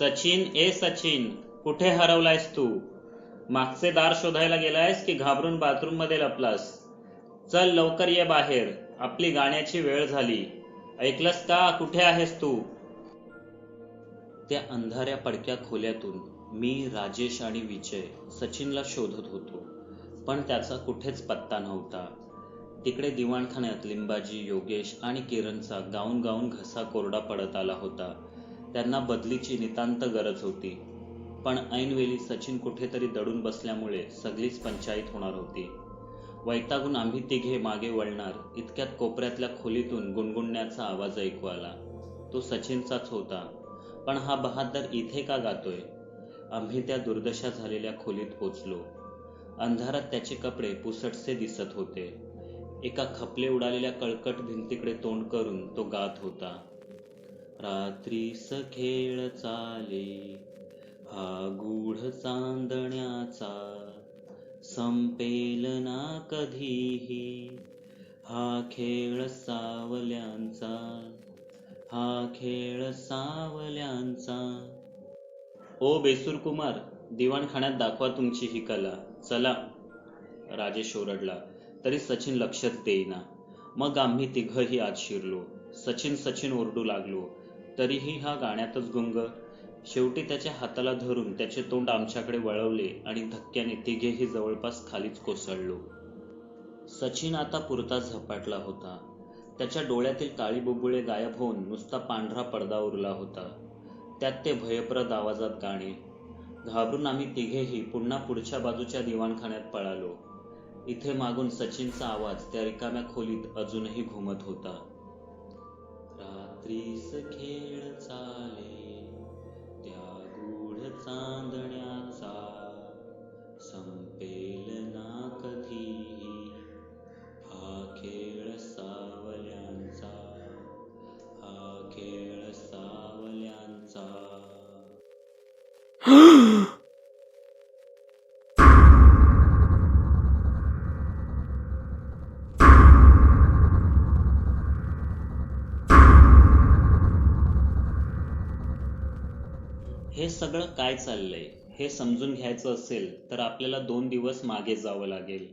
सचिन, कुठे हरवलायस तू? मागचे दार शोधायला गेलायस की घाबरून बाथरूम मध्ये लपलास? चल लवकर ये बाहेर, आपली गाण्याची वेळ झाली. ऐकलंस का? कुठे आहेस तू? त्या अंधाऱ्या पडक्या खोल्यातून मी, राजेश आणि विजय सचिनला शोधत होतो, पण त्याचा कुठेच पत्ता नव्हता. तिकडे दिवाणखान्यात लिंबाजी, योगेश आणि किरणचा गाऊन गाऊन घसा कोरडा पडत आला होता. त्यांना बदलीची नितांत गरज होती, पण ऐनवेळी सचिन कुठेतरी दडून बसल्यामुळे सगळीच पंचायत होणार होती. वैतागून आम्ही तिघे मागे वळणार इतक्यात कोपऱ्यातल्या खोलीतून गुणगुणण्याचा आवाज ऐकू आला. तो सचिनचाच होता. पण हा बहादर इथे का गातोय? आम्ही त्या दुर्दशा झालेल्या खोलीत पोचलो. अंधारात त्याचे कपडे पुसटसे दिसत होते. एका खपले उडालेल्या कळकट भिंतीकडे तोंड करून तो गात होता. रात्रीस खेळ चाले हा गूढ चांदण्याचा, संपेल ना कधीही हा खेळ सावल्यांचा, हा खेळ सावल्यांचा. ओ बेसूर कुमार, दिवाणखान्यात दाखवा तुमची ही कला, चला. राजेश ओरडला, तरी सचिन लक्षच देईना. मग आम्ही तिघही आत शिरलो. सचिन ओरडू लागलो, तरीही हा गाण्यातच गुंग. शेवटी त्याच्या हाताला धरून त्याचे तोंड आमच्याकडे वळवले आणि धक्क्याने तिघेही जवळपास खालीच कोसळलो. सचिन आता पुरता झपाटला होता. त्याच्या डोळ्यातील काळी बुबुळे गायब होऊन नुसता पांढरा पडदा उरला होता. त्यात ते भयप्रद आवाजात गाणे. घाबरून आम्ही तिघेही पुन्हा पुढच्या बाजूच्या दिवाणखान्यात पळालो. इथे मागून सचिनचा आवाज त्या रिकाम्या खोलीत अजूनही घुमत होता. रात्रीस खेळ चाले त्या गूढ चांदण्याचा, संपेल ना कधीही हा खेळ सावल्यांचा, हा खेळ सावल्यांचा. हे सगळं काय चाललंय हे समजून घ्यायचं असेल तर आपल्याला 2 दिवस मागे जावं लागेल.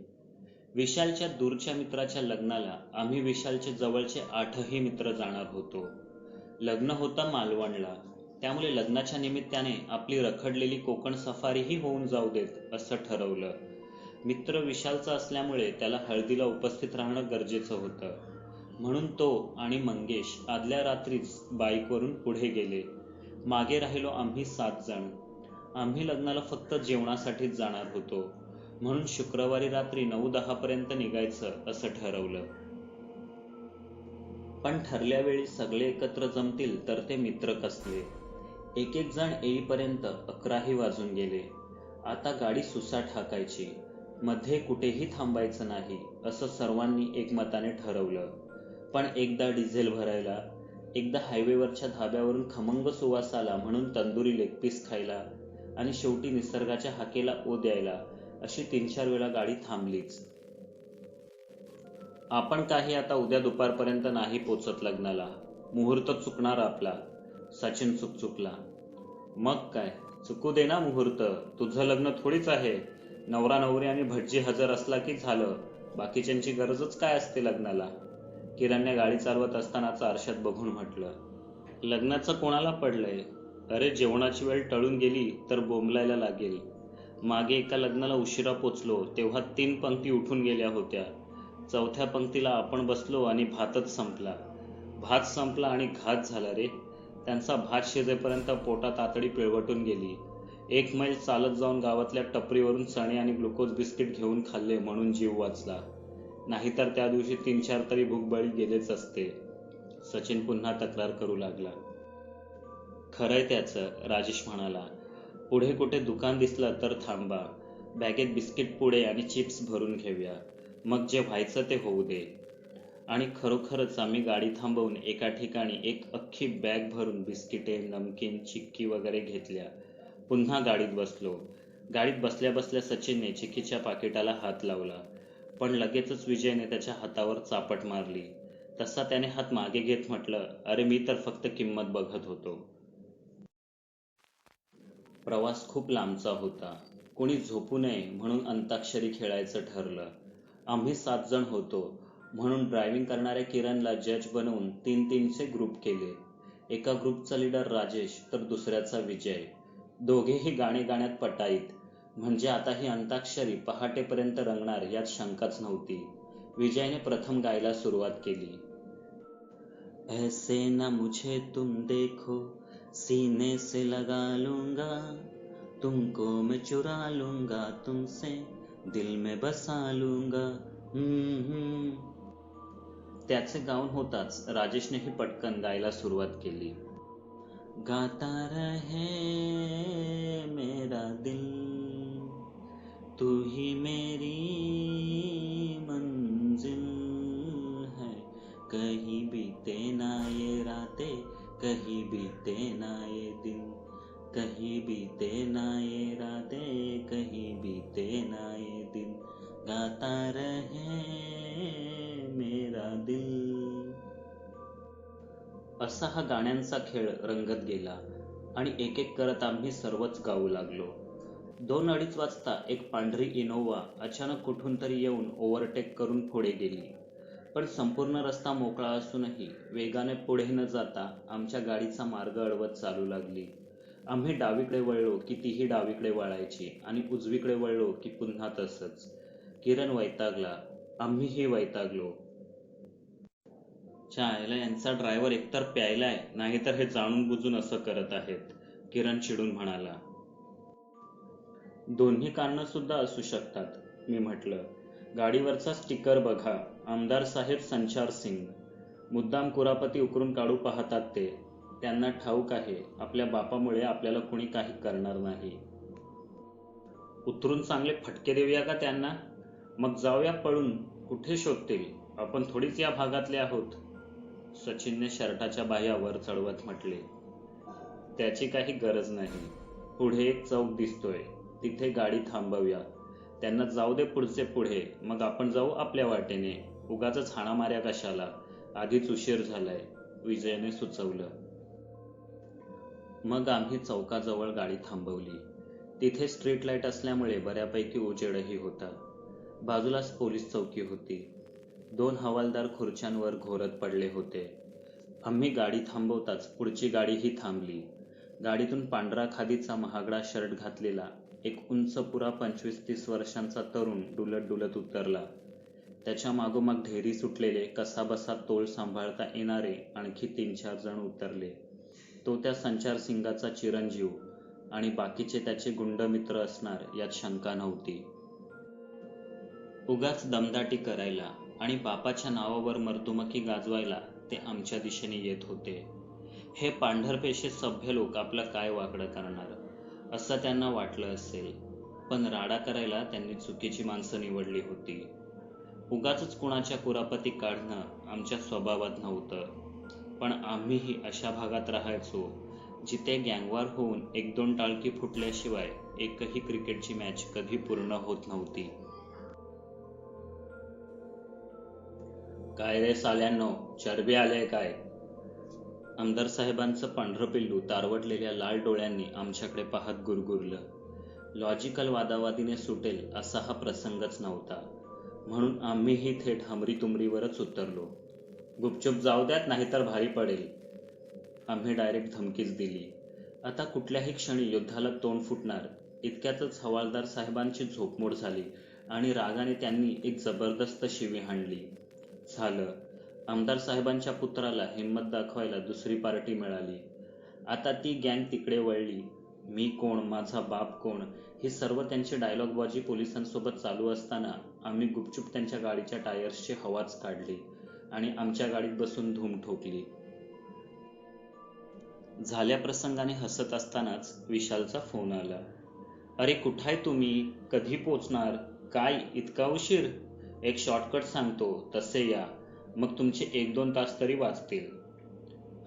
विशालच्या दूरच्या मित्राच्या लग्नाला आम्ही विशालचे जवळचे 8ही मित्र जाणार होतो. लग्न होतं मालवणला, त्यामुळे लग्नाच्या निमित्ताने आपली रखडलेली कोकण सफारीही होऊन जाऊ देत असं ठरवलं. मित्र विशालचा असल्यामुळे त्याला हळदीला उपस्थित राहणं गरजेचं होतं. म्हणून तो आणि मंगेश आदल्या रात्रीच बाईकवरून पुढे गेले. मागे राहिलो आम्ही 7 जण. आम्ही लग्नाला फक्त जेवणासाठीच जाणार होतो, म्हणून शुक्रवारी रात्री 9-10 पर्यंत निघायचं असं ठरवलं. पण ठरल्या वेळी सगळे एकत्र जमतील तर ते मित्र कसले. एक जण येईपर्यंत 11ही वाजून गेले. आता गाडी सुसाट हाकायची, मध्ये कुठेही थांबायचं नाही असं सर्वांनी एकमताने ठरवलं. पण एकदा डिझेल भरायला, एकदा हायवेवरच्या धाब्यावरून खमंग सुवास आला म्हणून तंदुरी लेगपीस खायला, आणि शेवटी निसर्गाच्या हाकेला ओ द्यायला अशी 3-4 वेळा गाडी थांबलीच. आपण काही आता उद्या दुपारपर्यंत नाही पोचत लग्नाला, मुहूर्त चुकणार आपला. सचिन चुकला. मग काय, चुकू दे ना मुहूर्त, तुझं लग्न थोडीच आहे. नवरा नवरी आणि भटजी हजर असला की झालं, बाकीच्यांची गरजच काय असते लग्नाला. किरणने गाडी चालवत असतानाचा आरशात बघून म्हटलं. लग्नाचं कोणाला पडलंय? अरे जेवणाची वेळ टळून गेली तर बोंबलायला लागेल. मागे एका लग्नाला उशिरा पोचलो तेव्हा 3 पंक्ती उठून गेल्या होत्या. 4थ्या पंक्तीला आपण बसलो आणि भातच संपला. भात संपला आणि घात झाला रे. त्यांचा भात शिजेपर्यंत पोटात आतडी पिळवटून गेली. 1 मैल चालत जाऊन गावातल्या टपरीवरून चणे आणि ग्लुकोज बिस्किट घेऊन खाल्ले म्हणून जीव वाचला, नाहीतर त्या दिवशी 3-4 तरी भूकबळी गेलेच असते. सचिन पुन्हा तक्रार करू लागला. खरंय त्याचं, राजेश म्हणाला. पुढे कुठे दुकान दिसलं तर थांबा, बॅगेत बिस्किट पुडे आणि चिप्स भरून घेऊया, मग जे व्हायचं ते होऊ दे. आणि खरोखरच आम्ही गाडी थांबवून एका ठिकाणी एक अख्खी बॅग भरून बिस्किटे, नमकीन, चिक्की वगैरे घेतल्या. पुन्हा गाडीत बसलो. गाडीत बसल्या बसल्या सचिनने चिक्कीच्या पाकिटाला हात लावला, पण लगेचच विजयने त्याच्या हातावर चापट मारली. तसा त्याने हात मागे घेत म्हटलं, अरे मी तर फक्त किंमत बघत होतो. प्रवास खूप लांबचा होता. कोणी झोपू नये म्हणून अंताक्षरी खेळायचं ठरलं. आम्ही 7 जण होतो म्हणून ड्रायव्हिंग करणाऱ्या किरणला जज बनवून 3-3चे ग्रुप केले. एका ग्रुपचा लीडर राजेश तर दुसऱ्याचा विजय. दोघेही गाणे गाण्यात पटाईत. म्हणजे आता ही अंताक्षरी पहाटेपर्यंत रंगणार यात शंकाच नव्हती. विजयने प्रथम गायला सुरुवात केली. ऐसे ना मुझे तुम देखो, सीने से लगा लूंगा, तुमको मैं चुरा लूंगा, तुमसे दिल में बसा लूंगा. त्याचे गाऊन होताच राजेशनेही पटकन गायला सुरुवात केली. गाता रहे मेरा दिल, तू ही मेरी मंजिल है, कहीं बीते ना ये रातें, कहीं बीते ना ये दिन, कहीं बीते ना ये रातें, कहीं बीते ना ये दिन, गाता रहे मेरा दिल. असा हा गाण्यांचा खेळ रंगत गेला आणि एक एक करत आम्ही सर्वच गाऊ लागलो. 2-2:30 वाजता एक पांढरी इनोव्हा अचानक कुठून तरी येऊन ओव्हरटेक करून पुढे गेली. पण संपूर्ण रस्ता मोकळा असूनही वेगाने पुढे न जाता आमच्या गाडीचा मार्ग अडवत चालू लागली. आम्ही डावीकडे वळलो की तीही डावीकडे वळायची आणि उजवीकडे वळलो की पुन्हा तसंच. किरण वैतागला, आम्हीही वैतागलो. चायला यांचा ड्रायव्हर एकतर प्यायलाय नाहीतर हे जाणून बुजून असं करत आहेत, किरण चिडून म्हणाला. दोन्ही कारणं सुद्धा असू शकतात, मी म्हटलं. गाडीवरचा स्टिकर बघा, आमदार साहेब संचार सिंग. मुद्दाम कुरापती उकरून काढू पाहतात ते. त्यांना ठाऊक आहे आपल्या बापामुळे आपल्याला कुणी काही करणार नाही. उतरून चांगले फटके देऊया का त्यांना? मग जाऊया पळून. कुठे शोधतील? आपण थोडीच या भागातले आहोत. सचिनने शर्टाच्या बाह्या वर चढवत म्हटले. त्याची काही गरज नाही. पुढे एक चौक दिसतोय, तिथे गाडी थांबवूया. त्यांना जाऊ दे पुढचे पुढे, मग आपण जाऊ आपल्या वाटेने. उगाचच हाणामाऱ्या कशाला, आधीच उशीर झालाय, विजयने सुचवलं. मग आम्ही चौकाजवळ गाडी थांबवली. तिथे स्ट्रीट लाईट असल्यामुळे बऱ्यापैकी उजेडही होता. बाजूलाच पोलीस चौकी होती. 2 हवालदार खुर्च्यांवर घोरत पडले होते. आम्ही गाडी थांबवताच पुढची गाडीही थांबली. गाडीतून पांढरा खादीचा महागडा शर्ट घातलेला एक उंच पुरा 25-30 वर्षांचा तरुण डुलत डुलत उतरला. त्याच्या मागोमाग ढेरी सुटलेले कसाबसा तोल सांभाळता येणारे आणखी 3-4 जण उतरले. तो त्या संचार सिंगाचा चिरंजीव आणि बाकीचे त्याचे गुंड मित्र असणार यात शंका नव्हती. उगाच दमदाटी करायला आणि बापाच्या नावावर मर्दुमकी गाजवायला ते आमच्या दिशेने येत होते. हे पांढरपेशे सभ्य लोक आपलं काय वाकडं करणार असं त्यांना वाटलं असेल, पण राडा करायला त्यांनी चुकीची माणसं निवडली होती. उगाचच कुणाच्या कुरापती काढणं आमच्या स्वभावात नव्हतं, पण आम्हीही अशा भागात राहायचो जिथे गँगवॉर होऊन 1-2 टाळकी फुटल्याशिवाय एकही क्रिकेटची मॅच कधी पूर्ण होत नव्हती. काय रे साल्यांनो, चरबी आले काय? आमदार साहेबांचं पांढरं पिल्लू तारवटलेल्या लाल डोळ्यांनी आमच्याकडे पाहत गुरगुरलं. लॉजिकल वादावादीने सुटेल असा हा प्रसंगच नव्हता, म्हणून आम्हीही थेट हमरीतुमरीवरच उतरलो. गुपचूप जाऊ द्यात नाहीतर भारी पडेल. आम्ही डायरेक्ट धमकीच दिली. आता कुठल्याही क्षणी युद्धाला तोंड फुटणार. इतक्यातच हवालदार साहेबांची झोपमोड झाली आणि रागाने त्यांनी एक जबरदस्त शिवी हाणली. झालं, आमदार साहेबांच्या पुत्राला हिंमत दाखवायला दुसरी पार्टी मिळाली. आता ती गँग तिकडे वळली. मी कोण, माझा बाप कोण, हे सर्व त्यांची डायलॉगबाजी पोलिसांसोबत चालू असताना आम्ही गुपचूप त्यांच्या गाडीच्या टायर्सची हवाच काढली आणि आमच्या गाडीत बसून धूम ठोकली. झाल्या प्रसंगाने हसत असतानाच विशालचा फोन आला. अरे कुठाय तुम्ही? कधी पोचणार? काय इतका उशीर? एक शॉर्टकट सांगतो, तसे या, मग तुमचे 1-2 तास तरी वाचतील.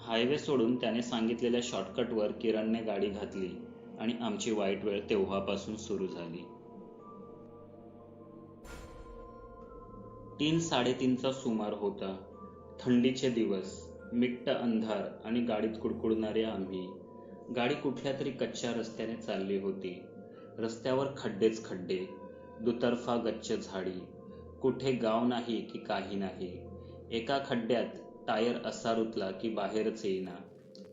हायवे सोडून त्याने सांगितलेल्या शॉर्टकटवर किरणने गाडी घातली आणि आमची वाईट वेळ तेव्हापासून सुरू झाली. 3-3:30चा सुमार होता. थंडीचे दिवस, मिट्ट अंधार आणि गाडीत कुडकुडणारे आम्ही. गाडी कुठल्या तरी कच्च्या रस्त्याने चालली होती. रस्त्यावर खड्डेच खड्डे, दुतर्फा गच्च झाडी, कुठे गाव नाही की काही नाही. एका खड्ड्यात टायर असा रुतला की बाहेरच येईना.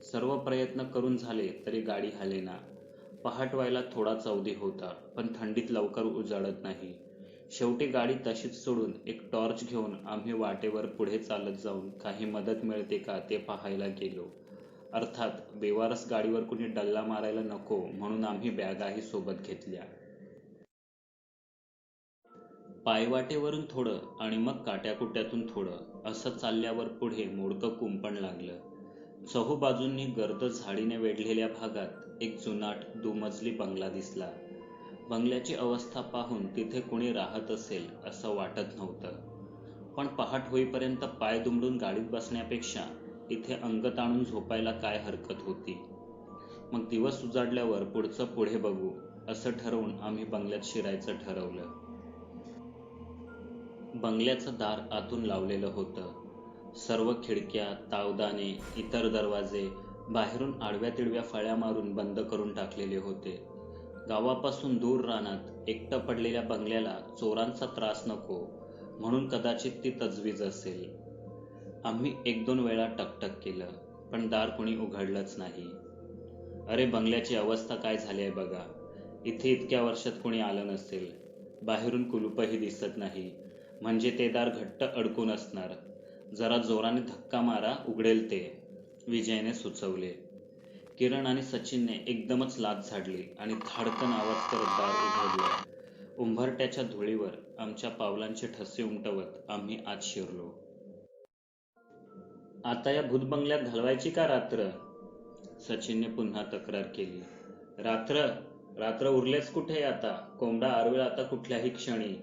सर्व प्रयत्न करून झाले तरी गाडी हालेना. पहाट व्हायला थोडाच अवधी होता, पण थंडीत लवकर उजाडत नाही. शेवटी गाडी तशीच सोडून एक टॉर्च घेऊन आम्ही वाटेवर पुढे चालत जाऊन काही मदत मिळते का ते पाहायला गेलो. अर्थात बेवारस गाडीवर कुणी डल्ला मारायला नको म्हणून आम्ही बॅगाही सोबत घेतल्या. पायवाटेवरून थोडं आणि मग काट्याकुट्यातून थोडं असं चालल्यावर पुढे मोडकं कुंपण लागलं. चहूबाजूंनी गर्द झाडीने वेढलेल्या भागात एक जुनाट दुमजली बंगला दिसला. बंगल्याची अवस्था पाहून तिथे कुणी राहत असेल असं वाटत नव्हतं. पण पहाट होईपर्यंत पाय दुमडून गाडीत बसण्यापेक्षा इथे अंग ताणून झोपायला काय हरकत होती. मग दिवस उजाडल्यावर पुढचं पुढे बघू असं ठरवून आम्ही बंगल्यात शिरायचं ठरवलं. बंगल्याचं दार आतून लावलेलं होतं. सर्व खिडक्या, तावदाने, इतर दरवाजे बाहेरून आडव्या तिडव्या फळ्या मारून बंद करून टाकलेले होते. गावापासून दूर रानात एकटं पडलेल्या बंगल्याला चोरांचा त्रास नको म्हणून कदाचित ती तजवीज असेल. आम्ही 1-2 वेळा टकटक केलं, पण दार कुणी उघडलंच नाही. अरे, बंगल्याची अवस्था काय झाली आहे बघा. इथे इतक्या वर्षात कुणी आलं नसेल. बाहेरून कुलूपही दिसत नाही, म्हणजे ते दार घट्ट अडकून असणार. जरा जोराने धक्का मारा, उघडेल ते, विजयने सुचवले. किरण आणि सचिनने एकदमच लाथ झाडली आणि धाडकन आवाज करत दार उघडलं. उंबरट्याच्या धुळीवर आमच्या पावलांचे ठसे उमटवत आम्ही आत शिरलो. आता या भूतबंगल्यात घालवायची का रात्र? सचिनने पुन्हा तक्रार केली. रात्र रात्र उरलेच कुठे आता? कोंबडा आरवेळ आता कुठल्याही क्षणी.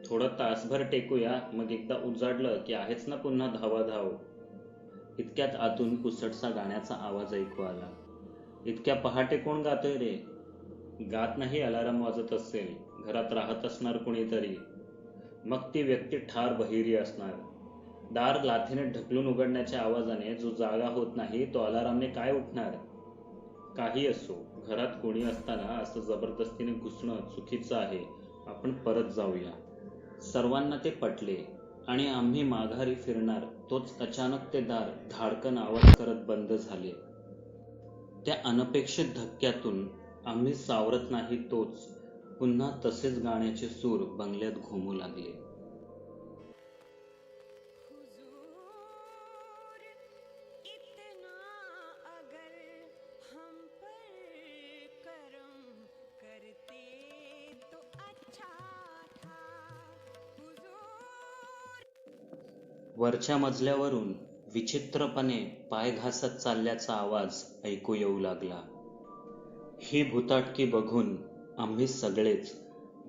थोडं तासभर टेकूया, मग एकदा उजाडलं की आहेच ना पुन्हा धावाधाव. इतक्यात आतून पुसटसा गाण्याचा आवाज ऐकू आला. इतक्या पहाटे कोण गातोय रे? गात नाही, अलार्म वाजत असेल. घरात राहत असणार कुणीतरी. मग ती व्यक्ती ठार बहिरी असणार. दार लाथेने ढकलून उघडण्याच्या आवाजाने जो जागा होत नाही तो अलार्मने काय उठणार? काही असो, घरात कोणी असताना असं जबरदस्तीने घुसणं चुकीचं आहे. आपण परत जाऊया. सर्वांना ते पटले आणि आम्ही माघारी फिरणार तोच अचानक ते दार धाडकन आवाज करत बंद झाले. त्या अनपेक्षित धक्क्यातून आम्ही सावरत नाही तोच पुन्हा तसेच गाण्याचे सूर बंगल्यात घुमू लागले. वरच्या मजल्यावरून विचित्रपणे पाय घासत चालल्याचा आवाज ऐकू येऊ लागला. ही भुताटकी बघून आम्ही सगळेच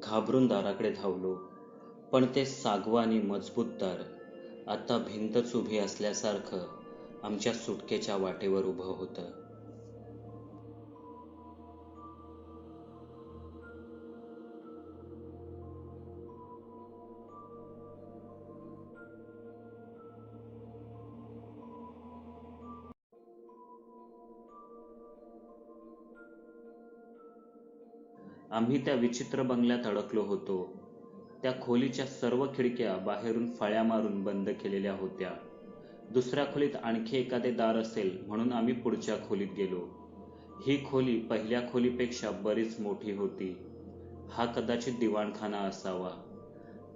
घाबरून दाराकडे धावलो. पण ते सागवानी मजबूत दार आता भिंतच उभी असल्यासारखं आमच्या सुटकेच्या वाटेवर उभं होतं. आम्ही त्या विचित्र बंगल्यात अडकलो होतो. त्या खोलीच्या सर्व खिडक्या बाहेरून फळ्या मारून बंद केलेल्या होत्या. दुसऱ्या खोलीत आणखी एखादे दार असेल म्हणून आम्ही पुढच्या खोलीत गेलो. ही खोली पहिल्या खोलीपेक्षा बरीच मोठी होती. हा कदाचित दिवाणखाना असावा.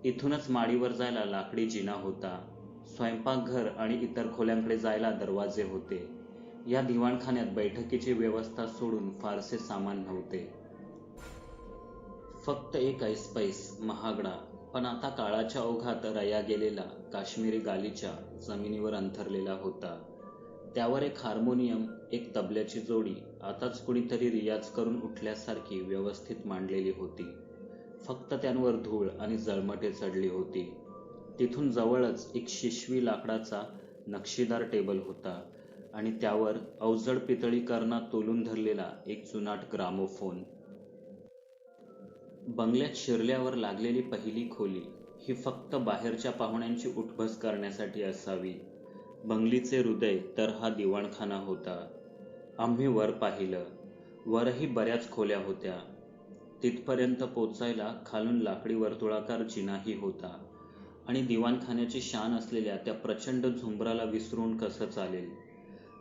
इथूनच माडीवर जायला लाकडी जिना होता. स्वयंपाकघर आणि इतर खोल्यांकडे जायला दरवाजे होते. या दिवाणखान्यात बैठकीची व्यवस्था सोडून फारसे सामान नव्हते. फक्त एक ऐसपैस महागडा पण आता काळाच्या ओघात रया गेलेला काश्मीरी गालिचा जमिनीवर अंथरलेला होता. त्यावर एक हार्मोनियम, एक तबल्याची जोडी आताच कुणीतरी रियाज करून उठल्यासारखी व्यवस्थित मांडलेली होती. फक्त त्यांवर धूळ आणि जळमटे चढली होती. तिथून जवळच एक शिशवी लाकडाचा नक्षीदार टेबल होता आणि त्यावर अवजड पितळी कर्णात तोलून धरलेला एक जुनाट ग्रामोफोन. बंगल्यात शिरल्यावर लागलेली पहिली खोली ही फक्त बाहेरच्या पाहुण्यांची उठबस करण्यासाठी असावी. बंगलीचे हृदय तर हा दिवाणखाना होता. आम्ही वर पाहिलं. वरही बऱ्याच खोल्या होत्या. तिथपर्यंत पोचायला खालून लाकडी वर्तुळाकार जिनाही होता आणि दिवाणखान्याची शान असलेल्या त्या प्रचंड झुंबराला विसरून कसं चालेल.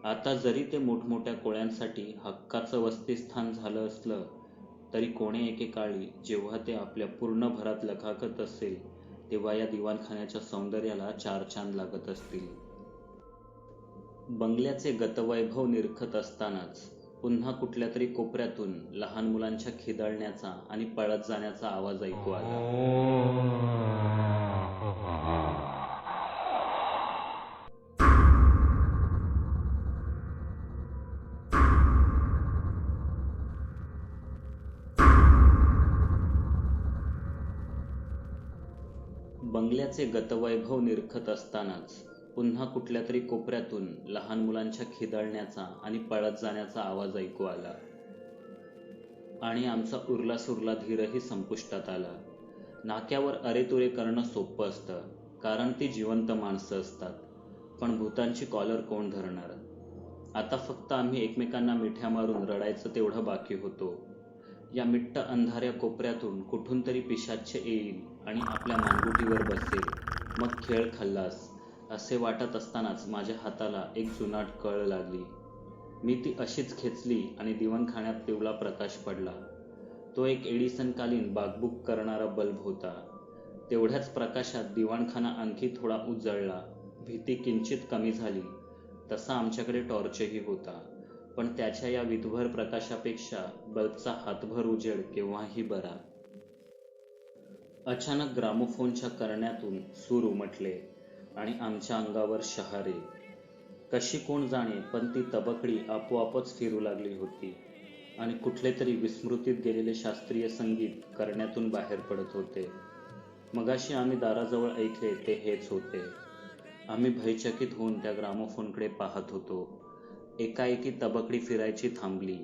आता जरी ते मोठमोठ्या कोळ्यांसाठी हक्काचं वसतिस्थान झालं असलं तरी कोणे एकेकाळी जेव्हा ते आपल्या पूर्ण भरात लखाकत असेल तेव्हा या दिवाणखान्याच्या सौंदर्याला चार चांद लागत असतील. बंगल्याचे गतवैभव निरखत असतानाच पुन्हा कुठल्या तरी कोपऱ्यातून लहान मुलांच्या खिदळण्याचा आणि पळत जाण्याचा आवाज ऐकू आला. बंगल्याचे गतवैभव निरखत असतानाच पुन्हा कुठल्या तरी कोपऱ्यातून लहान मुलांच्या खिदळण्याचा आणि पळत जाण्याचा आवाज ऐकू आला. आणि आमचा उरलासुरला धीरही संपुष्टात आला. नाक्यावर अरेतुरे करणं सोपं असतं, कारण ती जिवंत माणसं असतात. पण भूतांची कॉलर कोण धरणार? आता फक्त आम्ही एकमेकांना मिठ्या मारून रडायचं तेवढं बाकी होतो. या मिट्ट अंधाऱ्या कोपऱ्यातून कुठून तरी पिशाच्च येईल आणि आपल्या मानगुटीवर बसेल. मग खेळ खल्लास असे वाटत असतानाच माझ्या हाताला एक जुनाट कळ लागली. मी ती अशीच खेचली आणि दिवाणखान्यात पिवळा प्रकाश पडला. तो एक एडिसनकालीन बागबुक करणारा बल्ब होता. तेवढ्याच प्रकाशात दिवाणखाना आणखी थोडा उजळला. भीती किंचित कमी झाली. तसा आमच्याकडे टॉर्चही होता, पण त्याच्या या विधभर प्रकाशापेक्षा बल्बचा हातभर उजेड केव्हाही बरा. अचानक ग्रामोफोनच्या करण्यातून सूर उमटले आणि आमच्या अंगावर शहारे. कशी कोण जाणे, पण ती तबकडी आपोआपच फिरू लागली होती आणि कुठले तरी विस्मृतीत गेलेले शास्त्रीय संगीत करण्यातून बाहेर पडत होते. मगाशी आम्ही दाराजवळ ऐकले ते हेच होते. आम्ही भयचकित होऊन त्या ग्रामोफोनकडे पाहत होतो. एकाएकी तबकडी फिरायची थांबली.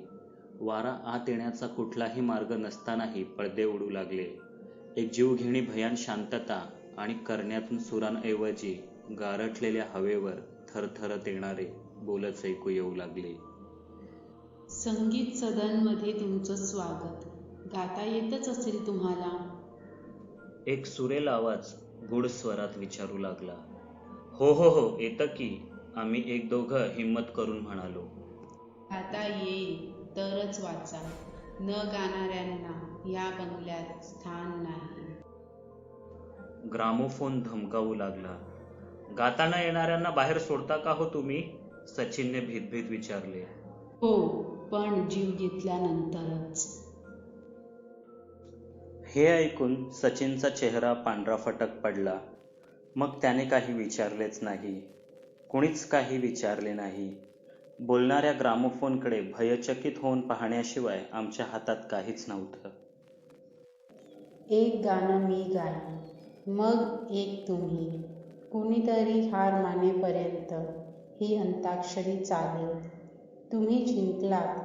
वारा आत येण्याचा कुठलाही मार्ग नसतानाही पडदे उडू लागले. एक जीवघेणी भयान शांतता आणि करण्यातून सुरांऐवजी गारठलेल्या हवेवर थरथरत येणारे बोलच ऐकू येऊ लागले. संगीत सदनमध्ये तुमचं स्वागत. गाता येतच असेल तुम्हाला? एक सुरेल आवाज गूढ स्वरात विचारू लागला. हो हो हो, येतं की, आम्ही एक दोघं हिम्मत करून म्हणालो. गाता येईल तरच वाचा. न गाणाऱ्यांना या बंगल्यात स्थान नाही. ग्रामोफोन धमकावू लागला. गाता न येणाऱ्यांना बाहेर सोडता का हो तुम्ही? सचिनने भीतभीत विचारले. हो, पण जीव घेतल्यानंतरच. हे ऐकून सचिनचा चेहरा पांढरा फटक पडला. मग त्याने काही विचारलेच नाही. कुणीच काही विचारले नाही. बोलणाऱ्या ग्रामोफोनकडे भयचकित होऊन पाहण्याशिवाय आमच्या हातात काहीच नव्हतं. एक गाणं मी गाईन, मग एक तुम्ही. कुणीतरी हार मानेपर्यंत ही अंताक्षरी चालेल. तुम्ही जिंकलात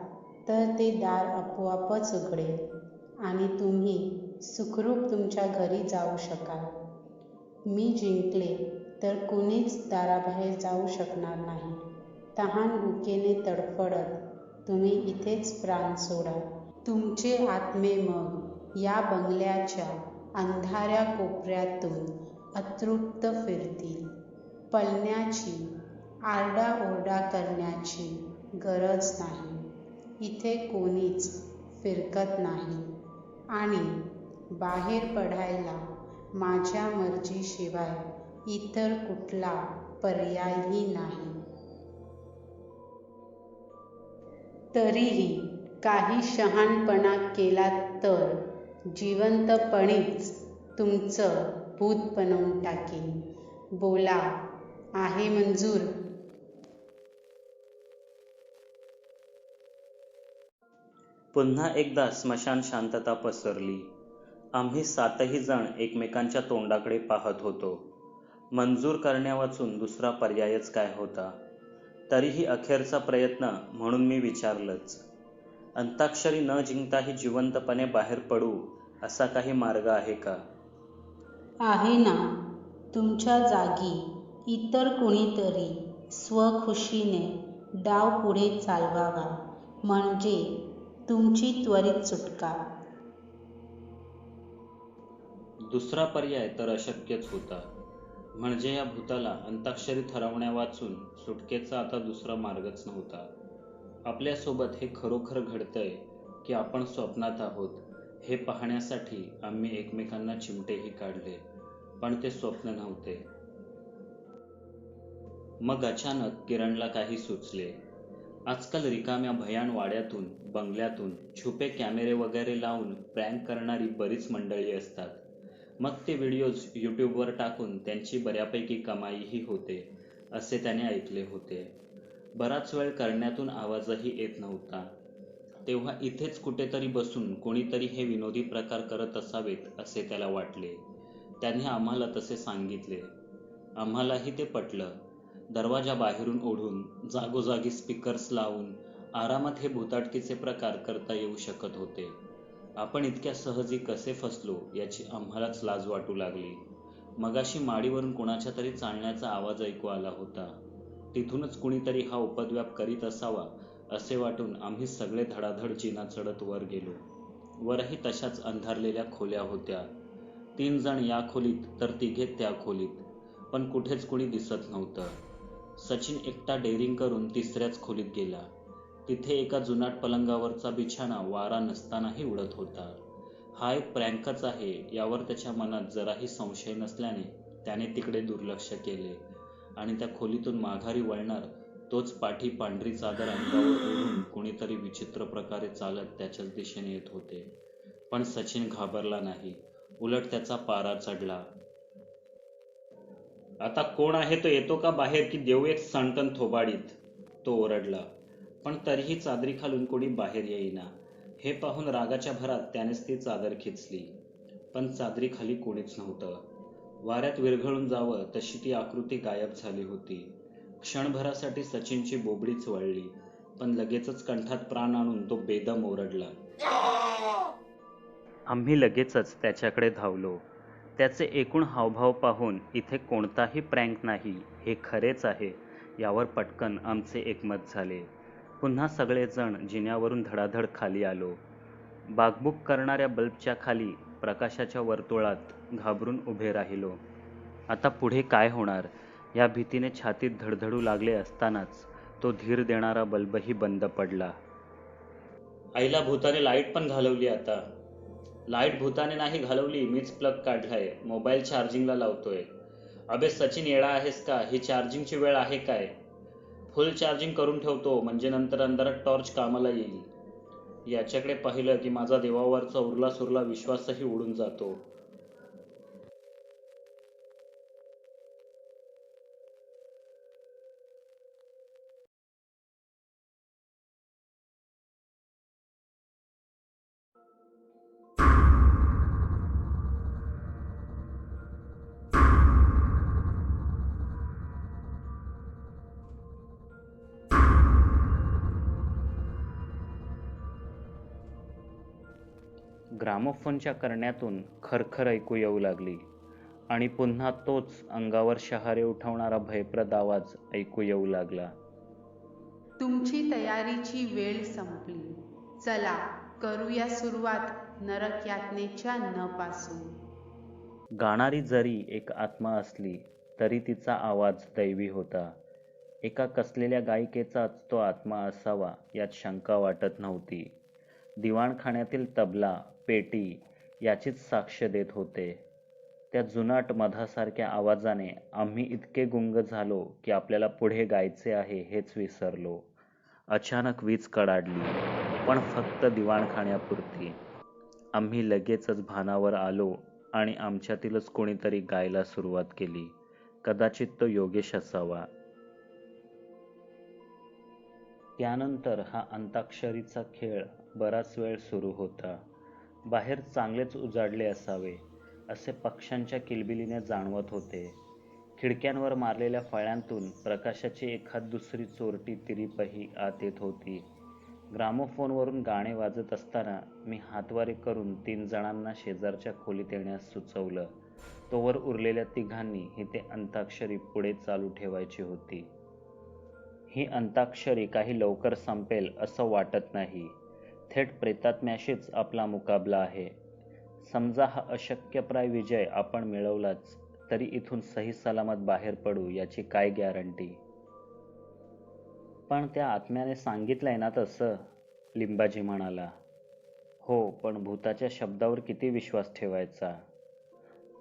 तर ते दार आपोआपच उघडेल आणि तुम्ही सुखरूप तुमच्या घरी जाऊ शकाल. मी जिंकले तर कुणीच दाराबाहेर जाऊ शकणार नाही. तहान भुकेने तडफडत तुम्ही इथेच प्राण सोडाल. तुमचे आत्मे मग या बंगल्याच्या अंधाऱ्या कोपऱ्यातून अतृप्त फिरतील. पळण्याची, आरडाओरडा करण्याची गरज नाही. इथे कोणीच फिरकत नाही आणि बाहेर पडायला माझ्या मर्जीशिवाय इतर कुठला पर्यायही नाही. तरीही काही शहाणपणा केलात तर जिवंतपणीच तुमचं भूत बनवून टाकेन. बोला, आहे मंजूर? पुन्हा एकदा स्मशान शांतता पसरली. आम्ही सातही जण एकमेकांच्या तोंडाकडे पाहत होतो. मंजूर करण्यावाचून दुसरा पर्यायच काय होता? तरीही अखेरचा प्रयत्न म्हणून मी विचारलंच. अंताक्षरी न जिंकताही जिवंतपणे बाहेर पडू असा काही मार्ग आहे का? आहे ना. तुमच्या जागी इतर कुणीतरी स्वखुशीने डाव पुढे चालवावा. म्हणजे तुमची त्वरित सुटका. दुसरा पर्याय तर अशक्यच होता. म्हणजे या भूताला अंताक्षरीत हरवण्यावाचून सुटकेचा आता दुसरा मार्गच नव्हता. आपल्यासोबत हे खरोखर घडतंय की आपण स्वप्नात आहोत हे पाहण्यासाठी आम्ही एकमेकांना चिमटेही काढले, पण ते स्वप्न नव्हते. मग अचानक किरणला काही सुचले. आजकाल रिकाम्या भयाण वाड्यातून, बंगल्यातून छुपे कॅमेरे वगैरे लावून प्रँक करणारी बरीच मंडळी असतात. मग ते व्हिडिओज यूट्यूबवर टाकून त्यांची बऱ्यापैकी कमाईही होते, असे त्याने ऐकले होते. बराच वेळ करण्यातून आवाजही येत नव्हता. तेव्हा इथेच कुठेतरी बसून कोणीतरी हे विनोदी प्रकार करत असावेत असे त्याला वाटले. त्याने आम्हाला तसे सांगितले. आम्हालाही ते पटलं. दरवाजा बाहेरून ओढून, जागोजागी स्पीकर्स लावून आरामात हे भुताटकीचे प्रकार करता येऊ शकत होते. आपण इतक्या सहजी कसे फसलो याची आम्हालाच लाज वाटू लागली. मगाशी माडीवरून कुणाच्या तरी चालण्याचा आवाज ऐकू आला होता. तिथूनच कुणीतरी हा उपद्व्याप करीत असावा असे वाटून आम्ही सगळे धडाधड जिना चढत वर गेलो. वरही तशाच अंधारलेल्या खोल्या होत्या. 3 जण या खोलीत तर 3 त्या खोलीत, पण कुठेच कुणी दिसत नव्हतं. सचिन एकटा डेअरिंग करून 3ऱ्याच खोलीत गेला. तिथे एका जुनाट पलंगावरचा बिछाना वारा नसतानाही उडत होता. हा एक प्रँकच आहे यावर त्याच्या मनात जराही संशय नसल्याने त्याने तिकडे दुर्लक्ष केले आणि त्या खोलीतून माघारी वळणार तोच पाठी पांढरी चादर अंगावर ओढून कोणीतरी विचित्र प्रकारे चालत त्याच्याच दिशेने येत होते. पण सचिन घाबरला नाही, उलट त्याचा पारा चढला. आता कोण आहे तो येतो का बाहेर की देऊ एक सणकन थोबाडीत, तो ओरडला. पण तरीही चादरीखालून कोणी बाहेर येईना. हे पाहून रागाच्या भरात त्यानेच ती चादर खेचली, पण चादरीखाली कोणीच नव्हतं. वाऱ्यात विरघळून जावं तशी ती आकृती गायब झाली होती. क्षणभरासाठी सचिनची बोबडीच वळली, पण लगेचच कंठात प्राण आणून तो बेदम ओरडला. आम्ही लगेचच त्याच्याकडे धावलो. त्याचे एकूण हावभाव पाहून इथे कोणताही प्रँक नाही हे खरेच आहे यावर पटकन आमचे एकमत झाले. पुन्हा सगळेजण जिन्यावरून धडाधड खाली आलो. बागबुक करणाऱ्या बल्बच्या खाली प्रकाशाच्या वर्तुळात घाबरून उभे राहिलो. आता पुढे काय होणार या भीतीने छातीत धडधडू लागले असतानाच तो धीर देणारा बल्बही बंद पडला. आईला भूताने लाईट पण घालवली आता. लाईट भूताने नाही घालवली, मीच प्लग काढलाय, मोबाईल चार्जिंगला लावतोय. अबे सचिन येडा आहेस का, ही चार्जिंगची वेळ आहे काय? फुल चार्जिंग करून ठेवतो म्हणजे नंतर अंधारात टॉर्च कामाला येईल. याच्याकडे पाहिलं की माझा देवावरचा उरला सुरला विश्वासही उडून जातो. ग्रामोफोनच्या करण्यातून खरखर ऐकू येऊ लागली आणि पुन्हा तोच अंगावर शहारे उठवणारा भयप्रद आवाज ऐकू येऊ लागला. तुमची तयारीची वेळ संपली. चला करूया सुरुवात नरक यातनेच्या न पासून. गाणारी जरी एक आत्मा असली तरी तिचा आवाज दैवी होता. एका कसलेल्या गायिकेचाच तो आत्मा असावा यात शंका वाटत नव्हती. दिवाणखाण्यातील तबला, पेटी याचीच साक्ष देत होते. त्या जुनाट मधासारख्या आवाजाने आम्ही इतके गुंग झालो की आपल्याला पुढे गायचे आहे हेच विसरलो. अचानक वीज कडाडली, पण फक्त दिवाणखाण्यापुरती. आम्ही लगेचच भानावर आलो आणि आमच्यातीलच कोणीतरी गायला सुरुवात केली. कदाचित तो योगेश असावा. त्यानंतर हा अंताक्षरीचा खेळ बराच वेळ सुरू होता. बाहेर चांगलेच उजाडले असावे असे पक्ष्यांच्या किलबिलीने जाणवत होते. खिडक्यांवर मारलेल्या फळ्यांतून प्रकाशाची एखाद दुसरी चोरटी तिरीपही आत येत होती. ग्रामोफोनवरून गाणे वाजत असताना मी हातवारे करून 3 जणांना शेजारच्या खोलीत येण्यास सुचवलं. तोवर उरलेल्या 3घांनी ही ते अंताक्षरी पुढे चालू ठेवायची होती. ही अंताक्षरी काही लवकर संपेल असं वाटत नाही. थेट प्रेतात्म्याशीच आपला मुकाबला आहे. समजा हा अशक्यप्राय विजय आपण मिळवलाच तरी इथून सही सलामत बाहेर पडू याची काय गॅरंटी? पण त्या आत्म्याने सांगितलंय ना तसं, लिंबाजी म्हणाला. हो, पण भूताच्या शब्दावर किती विश्वास ठेवायचा?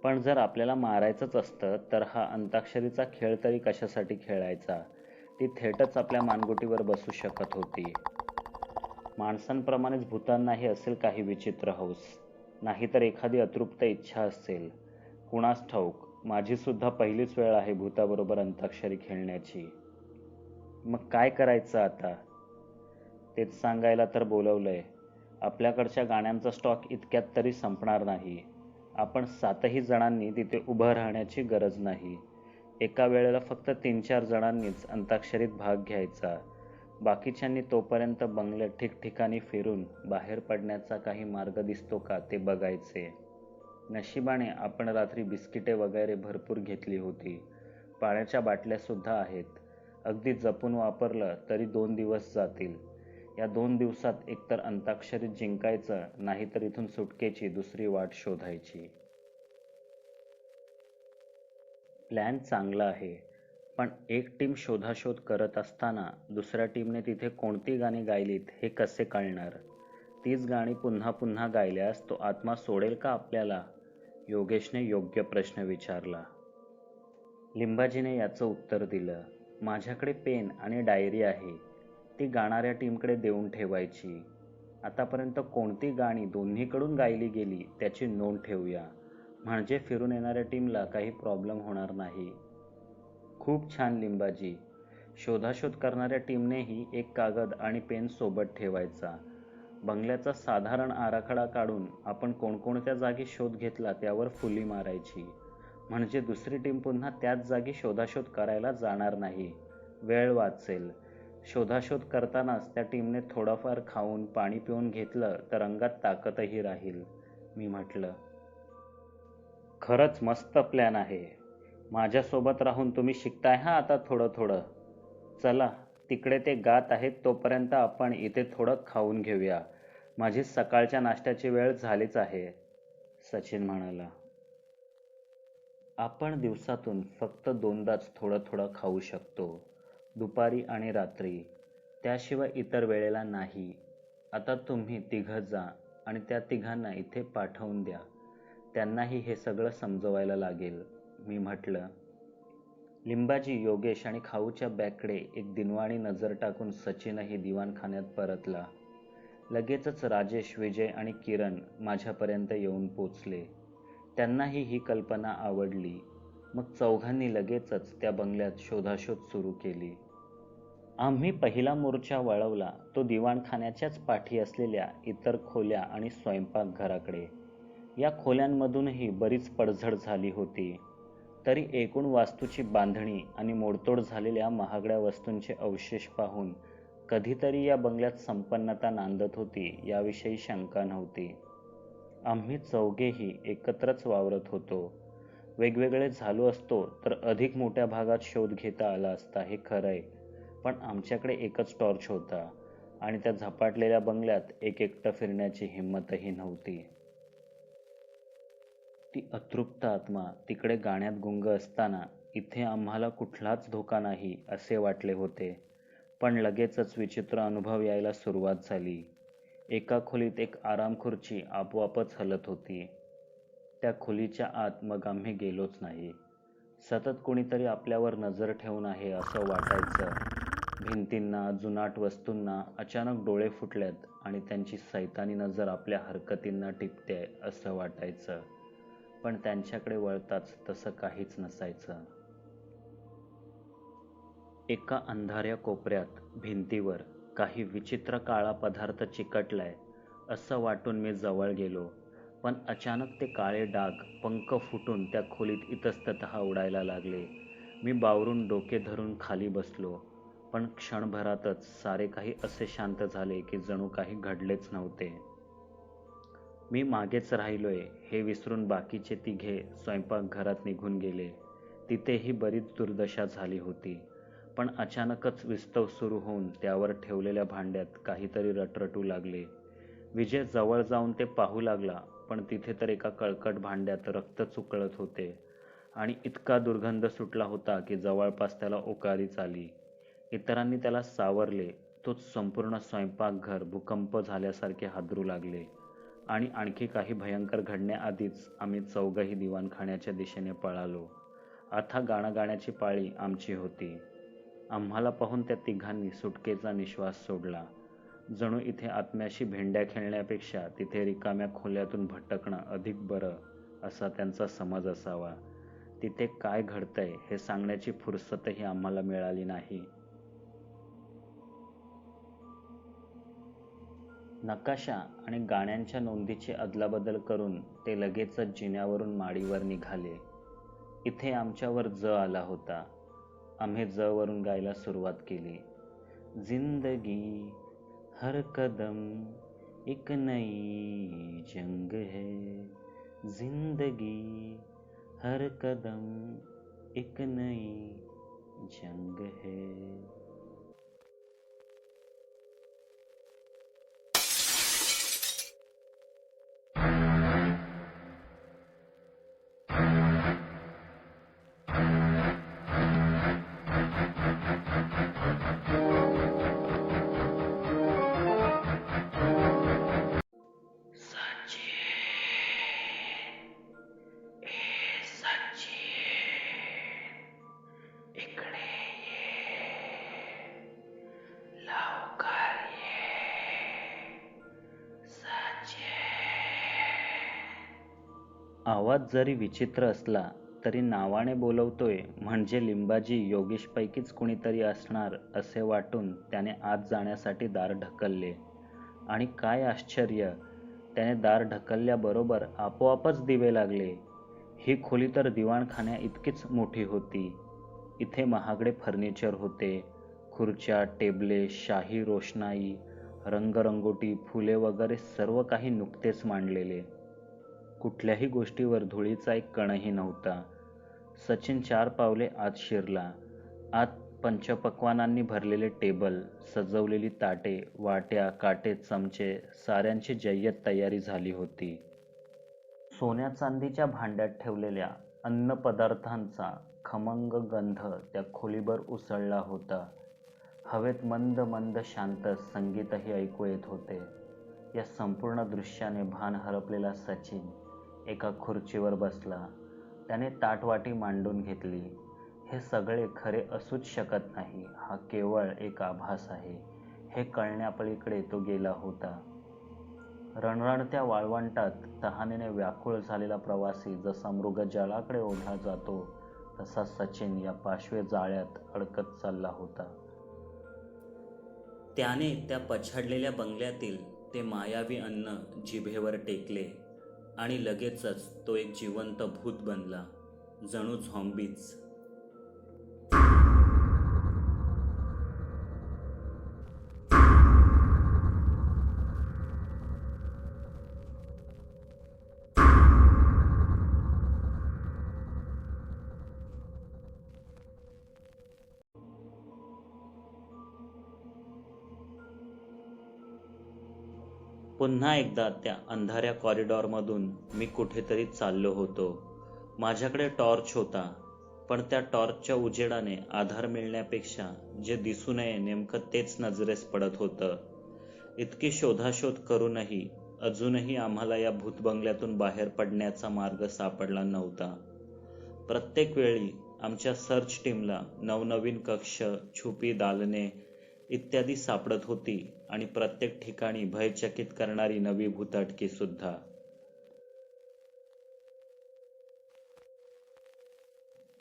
पण जर आपल्याला मारायचंच असतं तर हा अंताक्षरीचा खेळ तरी कशासाठी खेळायचा? ती थेटच आपल्या मानगुटीवर बसू शकत होती. माणसांप्रमाणेच भूतांनाही असेल काही विचित्र हौस, नाहीतर एखादी अतृप्त इच्छा असेल. कुणास ठाऊक, माझी सुद्धा पहिलीच वेळ आहे भूताबरोबर अंताक्षरी खेळण्याची. मग काय करायचं आता? तेच सांगायला तर बोलवलंय. आपल्याकडच्या गाण्यांचा स्टॉक इतक्यात तरी संपणार नाही. आपण 7ही जणांनी तिथे उभं राहण्याची गरज नाही. एका वेळेला फक्त 3-4 जणांनीच अंताक्षरीत भाग घ्यायचा. बाकीच्यांनी तोपर्यंत बंगल्यात ठिकठिकाणी फिरून बाहेर पडण्याचा काही मार्ग दिसतो का ते बघायचे. नशिबाने आपण रात्री बिस्किटे वगैरे भरपूर घेतली होती. पाण्याच्या बाटल्या सुद्धा आहेत. अगदी जपून वापरलं तरी 2 दिवस जातील. या 2 दिवसात एकतर अंताक्षरीत जिंकायचं, नाहीतर इथून सुटकेची दुसरी वाट शोधायची. प्लॅन चांगला आहे, पण एक टीम शोधाशोध करत असताना दुसऱ्या टीमने तिथे कोणती गाणी गायलीत हे कसे कळणार? तीच गाणी पुन्हा पुन्हा गायल्यास तो आत्मा सोडेल का आपल्याला? योगेशने योग्य प्रश्न विचारला. लिंबाजीने याचं उत्तर दिलं. माझ्याकडे पेन आणि डायरी आहे. ती गाणाऱ्या टीमकडे देऊन ठेवायची. आतापर्यंत कोणती गाणी दोन्हीकडून गायली गेली त्याची नोंद ठेवूया. म्हणजे फिरून येणाऱ्या टीमला काही प्रॉब्लेम होणार नाही. खूप छान लिंबाजी. शोधाशोध करणाऱ्या टीमनेही एक कागद आणि पेन सोबत ठेवायचा. बंगल्याचा साधारण आराखडा काढून आपण कोणकोणत्या जागी शोध घेतला त्यावर फुली मारायची. म्हणजे दुसरी टीम पुन्हा त्याच जागी शोधाशोध करायला जाणार नाही. वेळ वाचेल. शोधाशोध करतानाच त्या टीमने थोडंफार खाऊन पाणी पिऊन घेतलं तर अंगात ताकदही राहील, मी म्हटलं. खरंच मस्त प्लॅन आहे. माझ्यासोबत राहून तुम्ही शिकताय हा आता थोडं थोडं. चला, तिकडे ते गात आहेत तोपर्यंत आपण इथे थोडं खाऊन घेऊया. माझी सकाळच्या नाश्त्याची वेळ झालीच आहे, सचिन म्हणाला. आपण दिवसातून फक्त 2दाच थोडं थोडं खाऊ शकतो, दुपारी आणि रात्री. त्याशिवाय इतर वेळेला नाही. आता तुम्ही 3घं जा आणि त्या 3घांना इथे पाठवून द्या. त्यांनाही हे सगळं समजवायला लागेल, मी म्हटलं. लिंबाजी, योगेश आणि खाऊच्या बॅगकडे एक दिनवाणी नजर टाकून सचिनही दिवाणखान्यात परतला. लगेचच राजेश, विजय आणि किरण माझ्यापर्यंत येऊन पोचले. त्यांनाही ही कल्पना आवडली. मग चौघांनी लगेचच त्या बंगल्यात शोधाशोध सुरू केली. आम्ही पहिला मोर्चा वळवला तो दिवाणखान्याच्याच पाठी असलेल्या इतर खोल्या आणि स्वयंपाकघराकडे. या खोल्यांमधूनही बरीच पडझड झाली होती. तरी एकूण वास्तूची बांधणी आणि मोडतोड झालेल्या महागड्या वस्तूंचे अवशेष पाहून कधीतरी या बंगल्यात संपन्नता नांदत होती याविषयी शंका नव्हती. आम्ही चौघेही एकत्रच वावरत होतो. वेगवेगळे झालो असतो तर अधिक मोठ्या भागात शोध घेता आला असता, हे खरंय. पण आमच्याकडे एकच टॉर्च होता आणि त्या झपाटलेल्या बंगल्यात एकटं फिरण्याची हिंमतही नव्हती. ती अतृप्त आत्मा तिकडे गाण्यात गुंग असताना इथे आम्हाला कुठलाच धोका नाही असे वाटले होते. पण लगेचच विचित्र अनुभव यायला सुरुवात झाली. एका खोलीत एक आरामखुर्ची आपोआपच हलत होती. त्या खोलीच्या आत मग आम्ही गेलोच नाही. सतत कोणीतरी आपल्यावर नजर ठेवून आहे असं वाटायचं. भिंतींना, जुनाट वस्तूंना अचानक डोळे फुटल्यात आणि त्यांची सैतानी नजर आपल्या हरकतींना टिपते असं वाटायचं. पण त्यांच्याकडे वळताच तसं काहीच नसायचं. एका अंधाऱ्या कोपऱ्यात भिंतीवर काही विचित्र काळा पदार्थ चिकटलाय असं वाटून मी जवळ गेलो. पण अचानक ते काळे डाग पंख फुटून त्या खोलीत इतस्ततः उडायला लागले. मी बावरून डोके धरून खाली बसलो. पण क्षणभरातच सारे काही असे शांत झाले की जणू काही घडलेच नव्हते. मी मागेच राहिलोय हे विसरून बाकीचे 3घे स्वयंपाकघरात निघून गेले. तिथेही बरीच दुर्दशा झाली होती. पण अचानकच विस्तव सुरू होऊन त्यावर ठेवलेल्या भांड्यात काहीतरी रटरटू लागले. विजय जवळ जाऊन ते पाहू लागला, पण तिथे तर एका कळकट भांड्यात रक्त चुकळत होते आणि इतका दुर्गंध सुटला होता की जवळपास त्याला ओकारीच आली. इतरांनी त्याला सावरले. तोच संपूर्ण स्वयंपाकघर भूकंप झाल्यासारखे हादरू लागले आणि आणखी काही भयंकर घडण्याआधीच आम्ही चौघही दिवाणखान्याच्या दिशेने पळालो. आता गाणं गाण्याची पाळी आमची होती. आम्हाला पाहून त्या तिघांनी सुटकेचा निश्वास सोडला. जणू इथे आत्म्याशी भेंड्या खेळण्यापेक्षा तिथे रिकाम्या खोल्यातून भटकणं अधिक बरं असा त्यांचा समज असावा. तिथे काय घडतंय हे सांगण्याची फुरसतही आम्हाला मिळाली नाही. नकाशा आणि गाण्यांच्या नोंदीची अदलाबदल करून ते लगेचच जिन्यावरून माडीवर निघाले. इथे आमच्यावर ज आला होता. आम्ही ज वरून गायला सुरुवात केली. जिंदगी हर कदम एक नई जंग है, जिंदगी हर कदम एक नई जंग है. आवाज जरी विचित्र असला तरी नावाने बोलवतोय म्हणजे लिंबाजी योगेशपैकीच कुणीतरी असणार असे वाटून त्याने आत जाण्यासाठी दार ढकलले. आणि काय आश्चर्य, त्याने दार ढकलल्याबरोबर आपोआपच दिवे लागले. ही खोली तर दिवाणखान्या इतकीच मोठी होती. इथे महागडे फर्निचर होते. खुर्च्या, टेबले, शाही रोषणाई, रंगरंगोटी, फुले वगैरे सर्व काही नुकतेच मांडलेले. कुठल्याही गोष्टीवर धुळीचा एक कणही नव्हता. सचिन 4 पावले आत शिरला. आत पंचपक्वान्नांनी भरलेले टेबल, सजवलेली ताटे, वाट्या, काटे, चमचे साऱ्यांची जय्यत तयारी झाली होती. सोन्या चांदीच्या भांड्यात ठेवलेल्या अन्नपदार्थांचा खमंग गंध त्या खोलीभर उसळला होता. हवेत मंद मंद शांत संगीतही ऐकू येत होते. या संपूर्ण दृश्याने भान हरपलेला सचिन एका खुर्चीवर बसला. त्याने ताटवाटी मांडून घेतली. हे सगळे खरे असूच शकत नाही. हा केवळ एक आभास आहे. हे कळण्यापलीकडे तो गेला होता. रणरणत्या वाळवंटात तहानेने व्याकुळ झालेला प्रवासी जसा मृगजळाकडे ओढला जातो तसा सचिन या पाशवे जाळ्यात अडकत चालला होता. त्याने त्या पछाडलेल्या बंगल्यातील ते मायावी अन्न जिभेवर टेकले आणि लगेचच तो एक जिवंत भूत बनला, जणू झॉम्बीच. पुन्हा एकदा त्या अंधाऱ्या कॉरिडॉरमधून मी कुठेतरी चाललो होतो. माझ्याकडे टॉर्च होता, पण त्या टॉर्चच्या उजेडाने आधार मिळण्यापेक्षा जे दिसू नये नेमकं तेच नजरेस पडत होतं. इतकी शोधाशोध करूनही अजूनही आम्हाला या भूतबंगल्यातून बाहेर पडण्याचा मार्ग सापडला नव्हता. प्रत्येक वेळी आमच्या सर्च टीमला नवनवीन कक्ष, छुपी दालने इत्यादी सापडत होती आणि प्रत्येक ठिकाणी भयचकित करणारी नवी भूताटकी सुद्धा.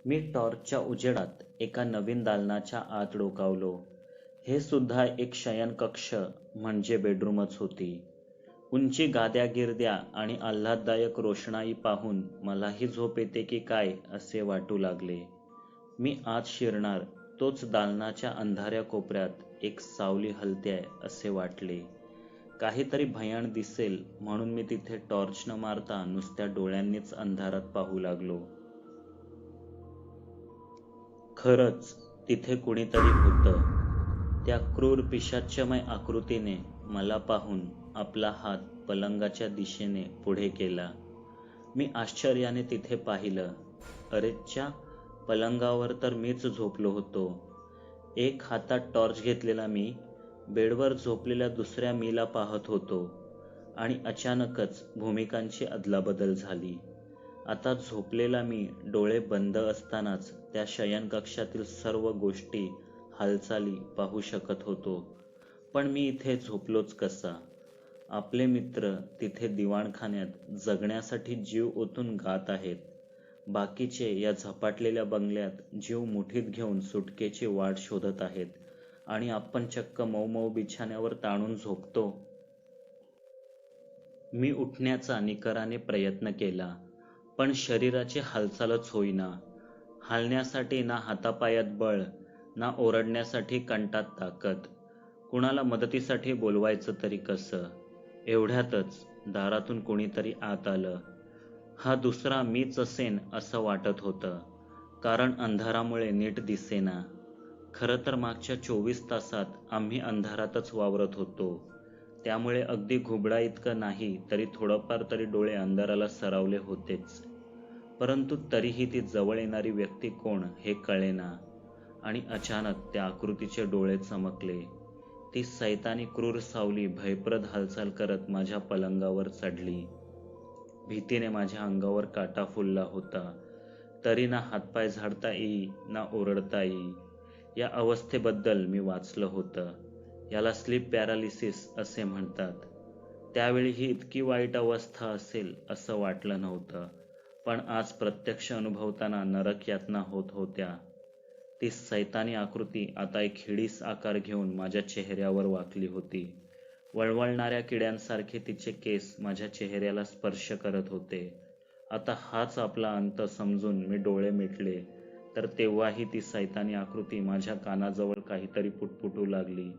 मी टॉर्चच्या उजेडात एका नवीन दालनाच्या आत डोकावलो. हे सुद्धा एक शयनकक्ष म्हणजे बेडरूमच होती. उंची गाद्या गिरद्या आणि आल्हाददायक रोषणाई पाहून मलाही झोप येते की काय असे वाटू लागले. मी आत शिरणार तोच दालनाच्या अंधाऱ्या कोपऱ्यात एक सावली हलतेय असे वाटले. काहीतरी भयाण दिसेल म्हणून मी तिथे टॉर्च न मारता नुसत्या डोळ्यांनीच अंधारात पाहू लागलो. खरंच तिथे कुणीतरी होतं. त्या क्रूर पिशाच्यमय आकृतीने मला पाहून आपला हात पलंगाच्या दिशेने पुढे केला. मी आश्चर्याने तिथे पाहिलं. अरेच्या, पलंगावर तर मीच झोपलो होतो. एक हातात टॉर्च घेतलेला मी बेडवर झोपलेल्या दुसऱ्या मीला पाहत होतो आणि अचानकच भूमिकांची अदलाबदल झाली. आता झोपलेला मी डोळे बंद असतानाच त्या शयनकक्षातील सर्व गोष्टी, हालचाली पाहू शकत होतो. पण मी इथे झोपलोच कसा? आपले मित्र तिथे दिवाणखान्यात जगण्यासाठी जीव ओतून गात आहेत. बाकीचे या झपाटलेल्या बंगल्यात जीव मुठीत घेऊन सुटकेची वाट शोधत आहेत आणि आपण चक्क मऊ मऊ बिछाण्यावर ताणून झोपतो. मी उठण्याचा निकराने प्रयत्न केला, पण शरीराची हालचालच होईना. हालण्यासाठी ना हातापायात बळ, ना ओरडण्यासाठी कंठात ताकद. कुणाला मदतीसाठी बोलवायचं तरी कसं? एवढ्यातच दारातून कोणीतरी आत आलं. हा दुसरा मीच असेन असं वाटत होतं, कारण अंधारामुळे नीट दिसेना. खरं तर मागच्या 24 तासात आम्ही अंधारातच वावरत होतो, त्यामुळे अगदी घुबडा इतकं नाही तरी थोडंफार तरी डोळे अंधाराला सरावले होतेच. परंतु तरीही ती जवळ येणारी व्यक्ती कोण हे कळेना. आणि अचानक त्या आकृतीचे डोळे चमकले. ती सैतानी क्रूर सावली भयप्रद हालचाल करत माझ्या पलंगावर चढली. भीतीने माझ्या अंगावर काटा फुलला होता. तरी ना हातपाय झाडता येई ना ओरडता येई. या अवस्थेबद्दल मी वाचलं होतं. याला स्लीप पॅरालिसिस असे म्हणतात. त्यावेळी ही इतकी वाईट अवस्था असेल असं वाटलं नव्हतं, पण आज प्रत्यक्ष अनुभवताना नरक यातना होत होत्या. ती सैतानी आकृती आता एक हिडीस आकार घेऊन माझ्या चेहऱ्यावर वाकली होती. वळवळणाऱ्या किड्यांसारखे तिचे केस माझ्या चेहऱ्याला स्पर्श करत होते. आता हाच आपला अंत समजून मी डोळे मिटले, तर तेव्हाही ती सैतानी आकृती माझ्या कानाजवळ काहीतरी पुटपुटू लागली.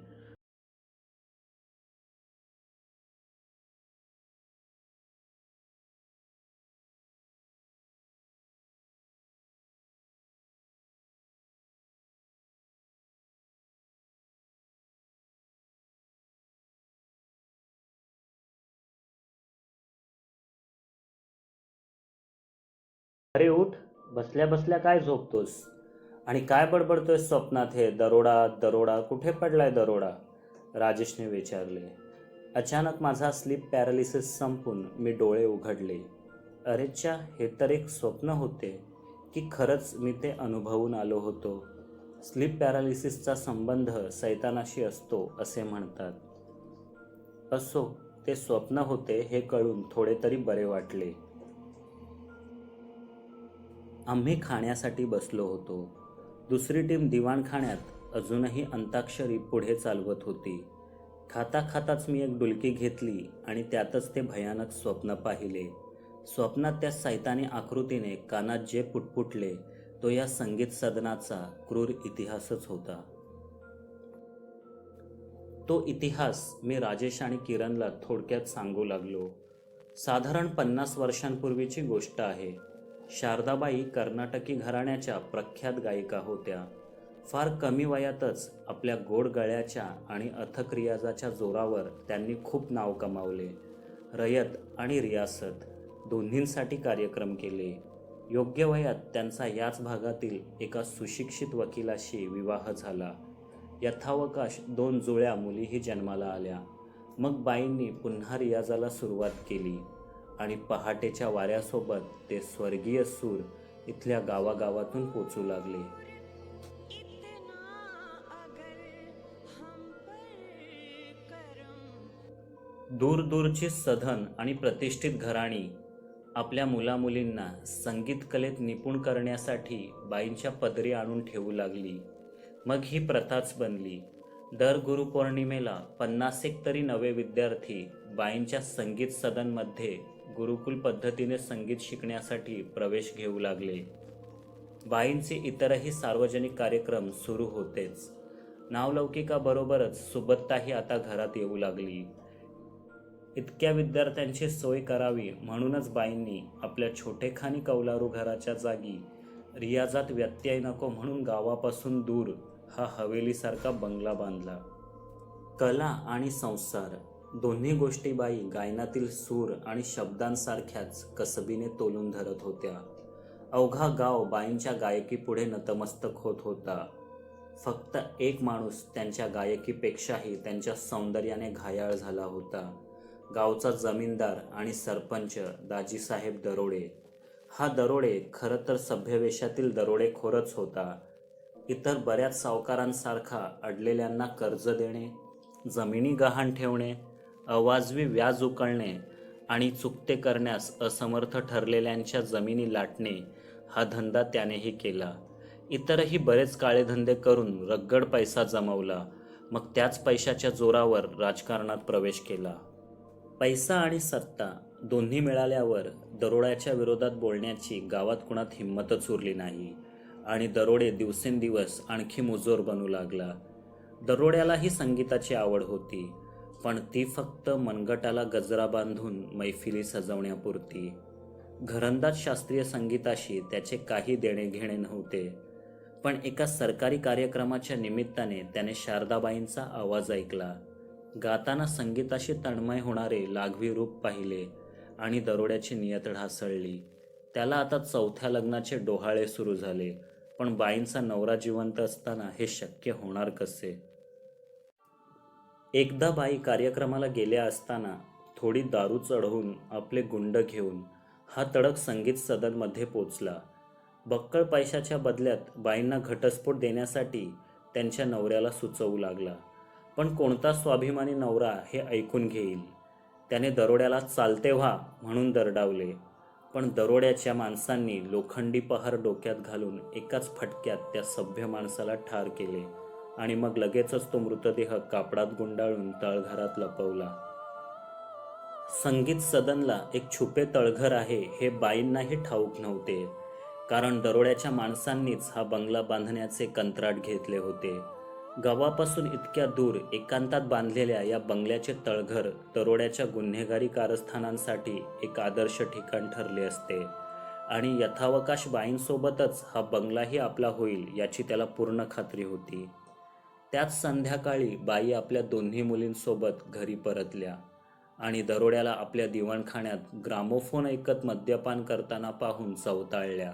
अरे उठ, बसल्या बसल्या काय झोपतोस? आणि काय बडबडतोय स्वप्नात हे? दरोडा दरोडा, कुठे पडलाय दरोडा? राजेशने विचारले. अचानक माझा स्लीप पॅरालिसिस संपून मी डोळे उघडले. अरेच्या, हे तर एक स्वप्न होते की खरंच मी ते अनुभवून आलो होतो? स्लीप पॅरालिसिसचा संबंध सैतानाशी असतो असे म्हणतात. असो, ते स्वप्न होते हे कळून थोडे तरी बरे वाटले. आम्ही खाण्यासाठी बसलो होतो. दुसरी टीम दिवाणखान्यात अजूनही अंताक्षरी पुढे चालवत होती. खाता खाताच मी एक डुलकी घेतली आणि त्यातच ते भयानक स्वप्न पाहिले. स्वप्नात त्या सैतानी आकृतीने कानात जे पुटपुटले तो या संगीत सदनाचा क्रूर इतिहासच होता. तो इतिहास मी राजेश आणि किरणला थोडक्यात सांगू लागलो. साधारण 50 वर्षांपूर्वीची गोष्ट आहे. शारदाबाई कर्नाटकी घराण्याच्या प्रख्यात गायिका होत्या. फार कमी वयातच आपल्या गोड गळ्याच्या आणि अथक रियाजाच्या जोरावर त्यांनी खूप नाव कमावले. रयत आणि रियासत दोन्हींसाठी कार्यक्रम केले. योग्य वयात त्यांचा याच भागातील एका सुशिक्षित वकिलाशी विवाह झाला. यथावकाश 2 जुळ्या मुलीही जन्माला आल्या. मग बाईंनी पुन्हा रियाजाला सुरुवात केली आणि पहाटेच्या वाऱ्यासोबत ते स्वर्गीय सूर इथल्या गावागावातून पोचू लागले. दूरदूरची सधन आणि प्रतिष्ठित घराणी आपल्या मुलामुलींना संगीत कलेत निपुण करण्यासाठी बाईंच्या पदरी आणून ठेवू लागली. मग ही प्रथाच बनली. दर गुरुपौर्णिमेला 50 तरी नवे विद्यार्थी बाईंच्या संगीत सदनमध्ये गुरुकुल पद्धतीने संगीत शिकण्यासाठी प्रवेश घेऊ लागले. बाईंचे इतरही सार्वजनिक कार्यक्रम सुरू होतेच. नावलौकिकाबरोबरच सुबत्ताही आता घरात येऊ लागली. इतक्या विद्यार्थ्यांची सोय करावी म्हणूनच बाईंनी आपल्या छोटेखानी कौलारू घराच्या जागी रियाजात व्यत्यय नको म्हणून गावापासून दूर हा हवेलीसारखा बंगला बांधला. कला आणि संसार दोन्ही गोष्टी बाई गायनातील सूर आणि शब्दांसारख्याच कसबीने तोलून धरत होत्या. अवघा गाव बाईंच्या गायकीपुढे नतमस्तक होत होता. फक्त एक माणूस त्यांच्या गायकीपेक्षाही त्यांच्या सौंदर्याने घायाळ झाला होता. गावचा जमीनदार आणि सरपंच दाजीसाहेब दरोडे. हा दरोडे खरं तर सभ्यवेशातील दरोडेखोरच होता. इतर बऱ्याच सावकारांसारखा अडलेल्यांना कर्ज देणे, जमिनी गहाण ठेवणे, अवाजवी व्याज उकळणे आणि चुकते करण्यास असमर्थ ठरलेल्यांच्या जमिनी लाटणे हा धंदा त्यानेही केला. इतरही बरेच काळे धंदे करून रगड पैसा जमवला. मग त्याच पैशाच्या जोरावर राजकारणात प्रवेश केला. पैसा आणि सत्ता दोन्ही मिळाल्यावर दरोड्याच्या विरोधात बोलण्याची गावात कुणात हिंमतच उरली नाही आणि दरोडे दिवसेंदिवस आणखी मुजोर बनू लागला. दरोड्यालाही संगीताची आवड होती, पण ती फक्त मनगटाला गजरा बांधून मैफिली सजवण्यापुरती. घरंदाज शास्त्रीय संगीताशी त्याचे काही देणे घेणे नव्हते. पण एका सरकारी कार्यक्रमाच्या निमित्ताने त्याने शारदाबाईंचा आवाज ऐकला. गाताना संगीताशी तन्मय होणारे लाघवी रूप पाहिले आणि दरोड्याची नियत ढासळली. त्याला आता चौथ्या लग्नाचे डोहाळे सुरू झाले, पण बाईंचा नवरा जिवंत असताना हे शक्य होणार कसे? एकदा बाई कार्यक्रमाला गेल्या असताना थोडी दारू चढवून आपले गुंड घेऊन हा तडक संगीत सदनमध्ये पोचला. बक्कळ पैशाच्या बदल्यात बाईंना घटस्फोट देण्यासाठी त्यांच्या नवऱ्याला सुचवू लागला. पण कोणता स्वाभिमानी नवरा हे ऐकून घेईल? त्याने दरोड्याला चालते व्हा म्हणून दरडावले. पण दरोड्याच्या माणसांनी लोखंडी पहार डोक्यात घालून एकाच फटक्यात त्या सभ्य माणसाला ठार केले आणि मग लगेचच तो मृतदेह कापडात गुंडाळून तळघरात लपवला. संगीत सदनला एक छुपे तळघर आहे हे बाईंनाही ठाऊक नव्हते, कारण दरोड्याच्या माणसांनीच हा बंगला बांधण्याचे कंत्राट घेतले होते. गावापासून इतक्या दूर एकांतात बांधलेल्या या बंगल्याचे तळघर दरोड्याच्या गुन्हेगारी कारस्थानांसाठी एक आदर्श ठिकाण ठरले असते आणि यथावकाश बाईंसोबतच हा बंगलाही आपला होईल याची त्याला पूर्ण खात्री होती. त्याच संध्याकाळी बाई आपल्या दोन्ही मुलींसोबत घरी परतल्या आणि दरोड्याला आपल्या दिवाणखान्यात ग्रामोफोन ऐकत मद्यपान करताना पाहून चवताळल्या.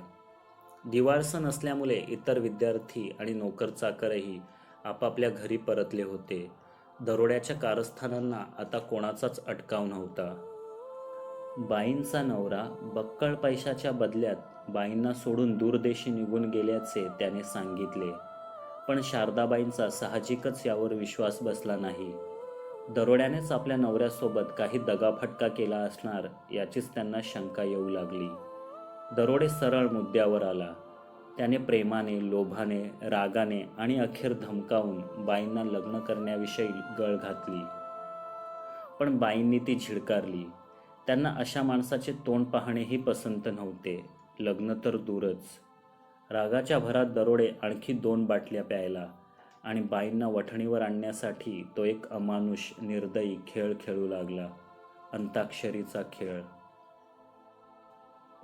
दिवाळसण असल्यामुळे इतर विद्यार्थी आणि नोकरचाकरही आपापल्या घरी परतले होते. दरोड्याच्या कारस्थानांना आता कोणाचाच अटकाव नव्हता. बाईंचा नवरा बक्कळ पैशाच्या बदल्यात बाईंना सोडून दूरदेशी निघून गेल्याचे त्याने सांगितले. पण शारदाबाईंचा साहजिकच यावर विश्वास बसला नाही. दरोड्यानेच आपल्या नवऱ्यासोबत काही दगाफटका केला असणार याचीच त्यांना शंका येऊ लागली. दरोडे सरळ मुद्द्यावर आला. त्याने प्रेमाने, लोभाने, रागाने आणि अखेर धमकावून बाईंना लग्न करण्याविषयी गळ घातली. पण बाईंनी ती झिडकारली. त्यांना अशा माणसाचे तोंड पाहणेही पसंत नव्हते, लग्न तर दूरच. रागाच्या भरात दरोडे आणखी 2 बाटल्या प्यायला आणि बाईंना वठणीवर आणण्यासाठी तो एक अमानुष निर्दयी खेळ खेळू लागला, अंताक्षरीचा खेळ.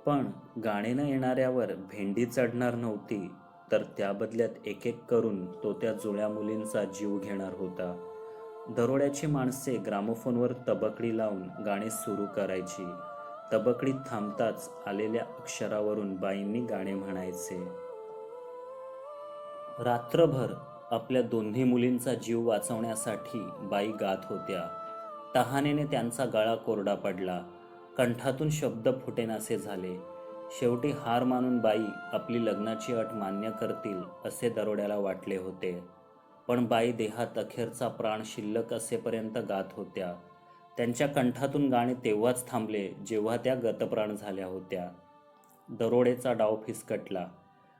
पण गाणे न येणाऱ्यावर भेंडी चढणार नव्हती, तर त्या बदल्यात एक एक करून तो त्या जुळ्या मुलींचा जीव घेणार होता. दरोड्याची माणसे ग्रामोफोनवर तबकडी लावून गाणे सुरू करायची. तबकडी थांबताच आलेल्या अक्षरावरून बाईंनी गाणे म्हणायचे. रात्रभर आपल्या दोन्ही मुलींचा जीव वाचवण्यासाठी बाई गात होत्या. तहानेने त्यांचा गळा कोरडा पडला, कंठातून शब्द फुटेनासे झाले. शेवटी हार मानून बाई आपली लग्नाची अट मान्य करतील असे दरोड्याला वाटले होते. पण बाई देहात अखेरचा प्राण शिल्लक असेपर्यंत गात होत्या. त्यांच्या कंठातून गाणे तेव्हाच थांबले जेव्हा त्या गतप्राण झाल्या होत्या. दरोडेचा डाव फिसकटला.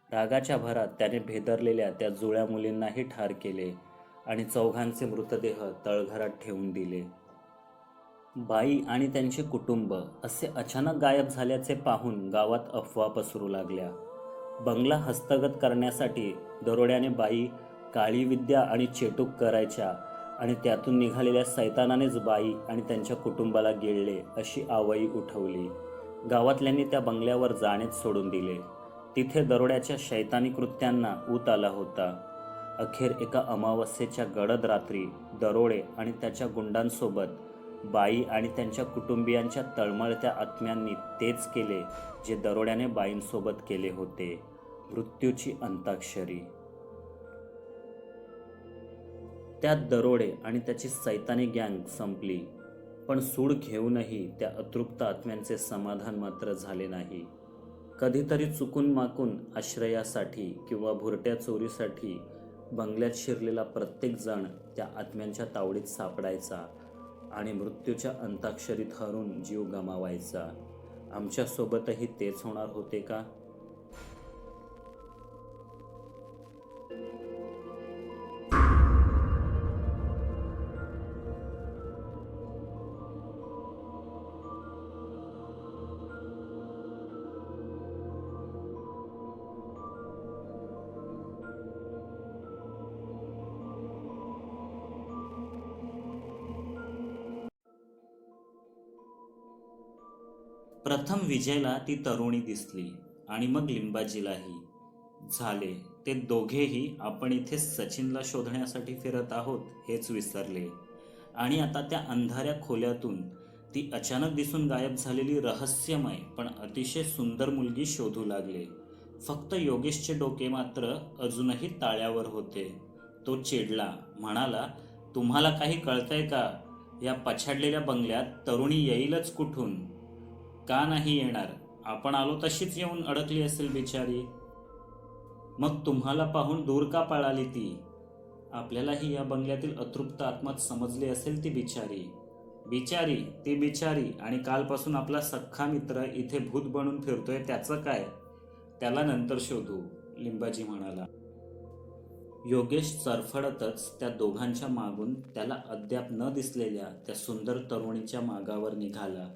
रागाच्या भरात त्याने भेदरलेल्या त्या जुळ्या मुलींनाही ठार केले आणि चौघांचे मृतदेह तळघरात ठेवून दिले. बाई आणि त्यांचे कुटुंब असे अचानक गायब झाल्याचे पाहून गावात अफवा पसरू लागल्या. बंगला हस्तगत करण्यासाठी दरोड्याने बाई काळी विद्या आणि चेटूक करायच्या आणि त्यातून निघालेल्या सैतानानेच बाई आणि त्यांच्या कुटुंबाला गिळले अशी आवई उठवली. गावातल्यांनी त्या बंगल्यावर जाणेच सोडून दिले. तिथे दरोड्याच्या शैतानी कृत्यांना ऊत आला होता. अखेर एका अमावस्येच्या गडद रात्री दरोडे आणि त्याच्या गुंडांसोबत बाई आणि त्यांच्या कुटुंबियांच्या तळमळत्या आत्म्यांनी तेच केले जे दरोड्याने बाईंसोबत केले होते, मृत्यूची अंताक्षरी. त्यात दरोडे आणि त्याची सैतानी गँग संपली, पण सूड घेऊनही त्या अतृप्त आत्म्यांचे समाधान मात्र झाले नाही. कधीतरी चुकून माकून आश्रयासाठी किंवा भुरट्या चोरीसाठी बंगल्यात शिरलेला प्रत्येक जण त्या आत्म्यांच्या तावडीत सापडायचा आणि मृत्यूच्या अंताक्षरीत हरून जीव गमावायचा. आमच्यासोबतही तेच होणार होते का? प्रथम विजयला ती तरुणी दिसली आणि मग लिंबाजीलाही. झाले ते दोघेही आपण इथे सचिनला शोधण्यासाठी फिरत आहोत हेच विसरले आणि आता त्या अंधाऱ्या खोल्यातून ती अचानक दिसून गायब झालेली रहस्यमय पण अतिशय सुंदर मुलगी शोधू लागले. फक्त योगेशचे डोके मात्र अजूनही ताळ्यावर होते. तो चिडला, म्हणाला, तुम्हाला काही कळतंय का? या पछाडलेल्या बंगल्यात तरुणी येईलच कुठून? का नाही येणार? आपण आलो तशीच येऊन अडकली असेल बिचारी. मग तुम्हाला पाहून दूर का पळाली ती? आपल्यालाही या बंगल्यातील अतृप्त आत्मात समजली असेल ती बिचारी. बिचारी ती बिचारी, आणि कालपासून आपला सख्खा मित्र इथे भूत बनून फिरतोय त्याचं काय? त्याला नंतर शोधू, लिंबाजी म्हणाला. योगेश चरफडतच त्या दोघांच्या मागून त्याला अद्याप न दिसलेल्या त्या सुंदर तरुणीच्या मागावर निघाला.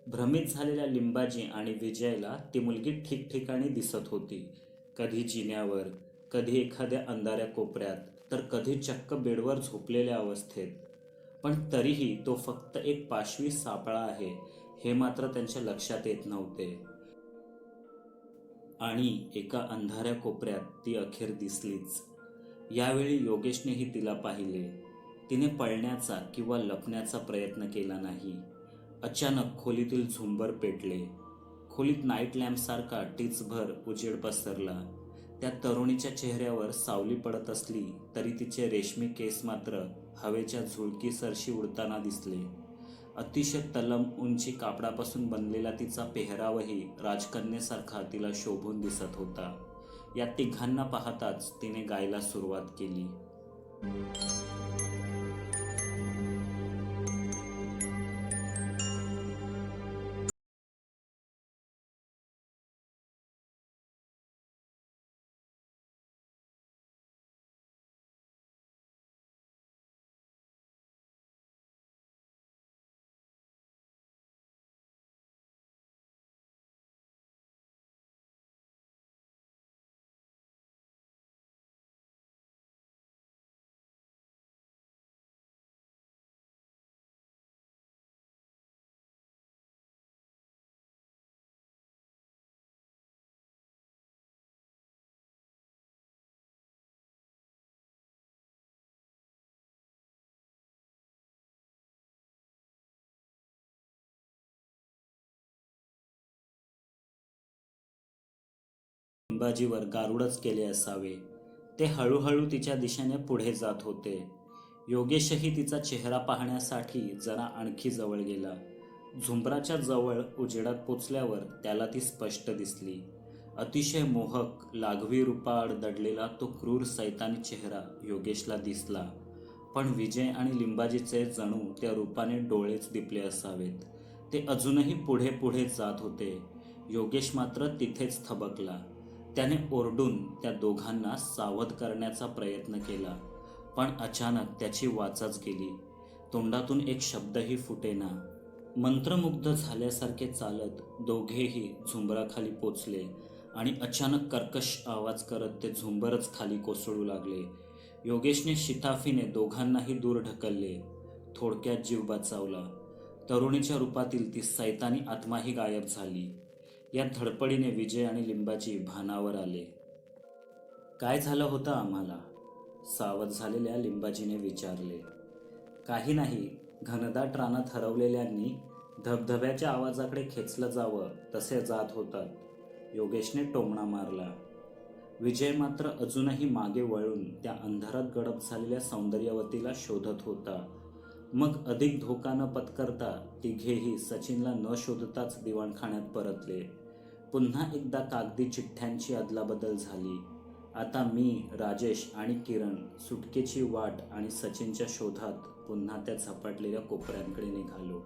भ्रमित झालेल्या लिंबाजी आणि विजयला ती मुलगी ठिकठिकाणी दिसत होती. कधी जिन्यावर, कधी एखाद्या अंधाऱ्या कोपऱ्यात, तर कधी चक्क बेडवर झोपलेल्या अवस्थेत. पण तरीही तो फक्त एक पाशवी सापळा आहे हे मात्र त्यांच्या लक्षात येत नव्हते. आणि एका अंधाऱ्या कोपऱ्यात ती अखेर दिसलीच. यावेळी योगेशनेही तिला पाहिले. तिने पळण्याचा किंवा लपण्याचा प्रयत्न केला नाही. अचानक खोलीतील झुंबर पेटले. खोलीत नाईट लॅम्पसारखा टिचभर उजेड पसरला. त्या तरुणीच्या चेहऱ्यावर सावली पडत असली तरी तिचे रेशमी केस मात्र हवेच्या झुळकीसरशी उडताना दिसले. अतिशय तलम उंची कापडापासून बनलेला तिचा पेहरावही राजकन्येसारखा तिला शोभून दिसत होता. या तिघांना पाहताच तिने गायला सुरुवात केली. लिंबाजीवर गारुडच केले असावे. ते हळूहळू तिच्या दिशेने पुढे जात होते. योगेशही तिचा चेहरा पाहण्यासाठी जरा आणखी जवळ गेला. झुंबराच्या जवळ उजेडात पोचल्यावर त्याला ती स्पष्ट दिसली. अतिशय मोहक, लाघवी रूपाआड दडलेला तो क्रूर सैतानी चेहरा योगेशला दिसला. पण विजय आणि लिंबाजीचे जणू त्या रूपाने डोळेच दिपले असावेत. ते अजूनही पुढे पुढे जात होते. योगेश मात्र तिथेच थबकला. त्याने ओरडून त्या दोघांना सावध करण्याचा प्रयत्न केला, पण अचानक त्याची वाचाच गेली. तोंडातून एक शब्दही फुटेना. मंत्रमुग्ध झाल्यासारखे चालत दोघेही झुंबराखाली पोचले आणि अचानक कर्कश आवाज करत ते झुंबरच खाली कोसळू लागले. योगेशने शिताफीने दोघांनाही दूर ढकलले. थोडक्यात जीव बचावला. तरुणीच्या रूपातील ती सैतानी आत्माही गायब झाली. या धडपडीने विजय आणि लिंबाची भानावर आले. काय झालं होतं आम्हाला? सावध झालेल्या लिंबाजीने विचारले. काही नाही, घनदाट रानात हरवलेल्यांनी धबधब्याच्या आवाजाकडे खेचलं जावं तसे जात होतात, योगेशने टोमणा मारला. विजय मात्र अजूनही मागे वळून त्या अंधारात गडप झालेल्या सौंदर्यवतीला शोधत होता. मग अधिक धोका न पत्करता तिघेही सचिनला न शोधताच दिवाणखान्यात परतले. पुन्हा एकदा कागदी चिठ्ठ्यांची अदलाबदल झाली. आता मी, राजेश आणि किरण सुटकेची वाट आणि सचिनच्या शोधात पुन्हा त्या झपाटलेल्या कोपऱ्यांकडे निघालो.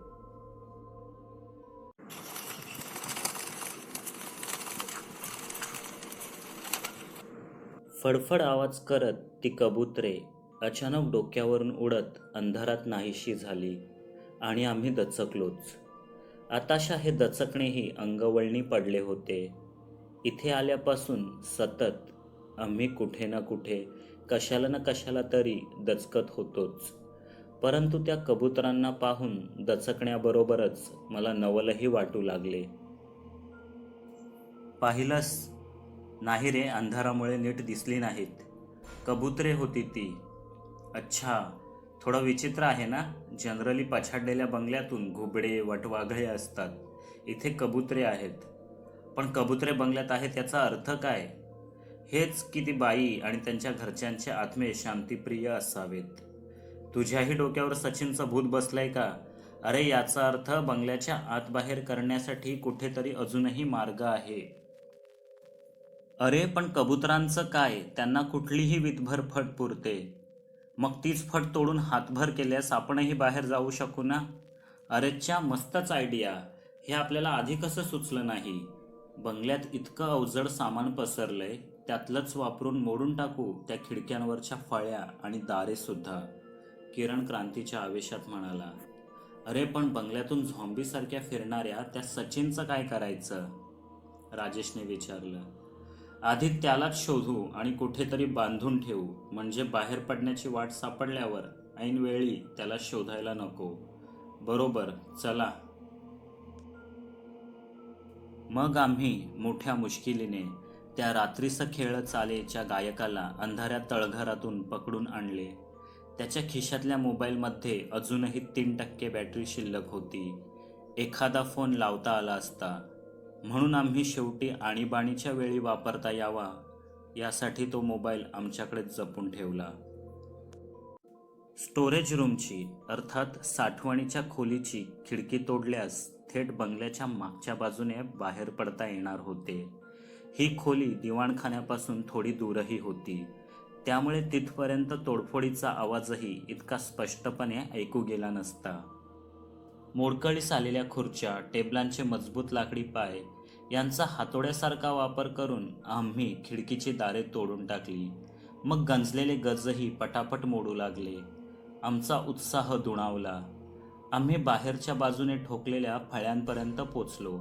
फडफड आवाज करत ती कबुतरे अचानक डोक्यावरून उडत अंधारात नाहीशी झाली आणि आम्ही दचकलोच. आताशा हे दचकणेही अंगवळणी पडले होते. इथे आल्यापासून सतत आम्ही कुठे ना कुठे कशाला ना कशाला तरी दचकत होतोच. परंतु त्या कबुतरांना पाहून दचकण्याबरोबरच मला नवलही वाटू लागले. पाहिलंस? नाही रे, अंधारामुळे नीट दिसली नाहीत. कबुतरे होती ती. अच्छा, थोडं विचित्र आहे ना? जनरली पछाडलेल्या बंगल्यातून घुबडे वटवाघळे असतात, इथे कबुतरे आहेत. पण कबुतरे बंगल्यात आहेत याचा अर्थ काय? हेच की ती बाई आणि त्यांच्या घरच्यांचे आत्मे शांतिप्रिय असावेत. तुझ्याही डोक्यावर सचिनचं भूत बसलंय का? अरे, याचा अर्थ बंगल्याच्या आत बाहेर करण्यासाठी कुठेतरी अजूनही मार्ग आहे. अरे पण कबुतरांचं काय? त्यांना कुठलीही वीतभर फट पुरते. मग तीच फट तोडून हातभर केल्यास आपणही बाहेर जाऊ शकू ना? अरेच्या, मस्तच आयडिया. हे आपल्याला आधी कसं सुचलं नाही? बंगल्यात इतकं अवजड सामान पसरलंय, त्यातलंच वापरून मोडून टाकू त्या खिडक्यांवरच्या फळ्या आणि दारे सुद्धा, किरण क्रांतीच्या आवेशात म्हणाला. अरे पण बंगल्यातून झॉम्बीसारख्या फिरणाऱ्या त्या सचिनचं काय करायचं? राजेशने विचारलं. आधी त्यालाच शोधू आणि कुठेतरी बांधून ठेवू, म्हणजे बाहेर पडण्याची वाट सापडल्यावर ऐनवेळी त्याला शोधायला नको. बरोबर, चला. मग आम्ही मोठ्या मुश्किलीने त्या रात्रीस खेळ चालेच्या गायकाला अंधाऱ्या तळघरातून पकडून आणले. त्याच्या खिशातल्या मोबाईलमध्ये अजूनही 3% बॅटरी शिल्लक होती. एखादा फोन लावता आला असता, म्हणून आम्ही शेवटी आणीबाणीच्या वेळी वापरता यावा यासाठी तो मोबाईल आमच्याकडे जपून ठेवला. स्टोरेज रूमची, अर्थात साठवणीच्या खोलीची खिडकी तोडल्यास थेट बंगल्याच्या मागच्या बाजूने बाहेर पडता येणार होते. ही खोली दिवाणखान्यापासून थोडी दूरही होती, त्यामुळे तिथपर्यंत तोडफोडीचा आवाजही इतका स्पष्टपणे ऐकू गेला नसता. मोडकळीस आलेल्या खुर्च्या, टेबलांचे मजबूत लाकडी पाय यांचा हातोड्यासारखा वापर करून आम्ही खिडकीची दारे तोडून टाकली. मग गंजलेले गजही पटापट मोडू लागले. आमचा उत्साह दुणावला. आम्ही बाहेरच्या बाजूने ठोकलेल्या फळ्यांपर्यंत पोचलो.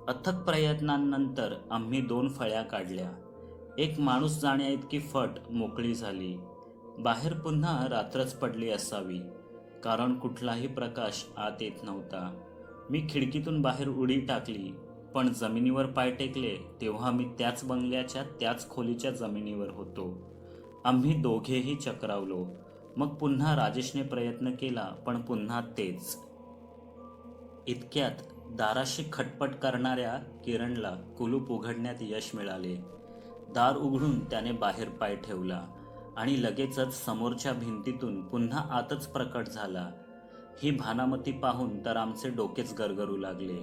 अथक प्रयत्नांनंतर आम्ही 2 फळ्या काढल्या. एक माणूस जाण्याइतकी फट मोकळी झाली. बाहेर पुन्हा रात्रच पडली असावी, कारण कुठलाही प्रकाश आत येत नव्हता. मी खिडकीतून बाहेर उडी टाकली, पण जमिनीवर पाय टेकले तेव्हा मी त्याच बंगल्याच्या त्याच खोलीच्या जमिनीवर होतो. आम्ही दोघेही चक्रावलो. मग पुन्हा राजेशने प्रयत्न केला, पण पुन्हा तेच. इतक्यात दाराशी खटपट करणाऱ्या किरणला कुलूप उघडण्यात यश मिळाले. दार उघडून त्याने बाहेर पाय ठेवला आणि लगेचच समोरच्या भिंतीतून पुन्हा आतच प्रकट झाला. ही भानामती पाहून तर आमचे डोकेच गरगरू लागले.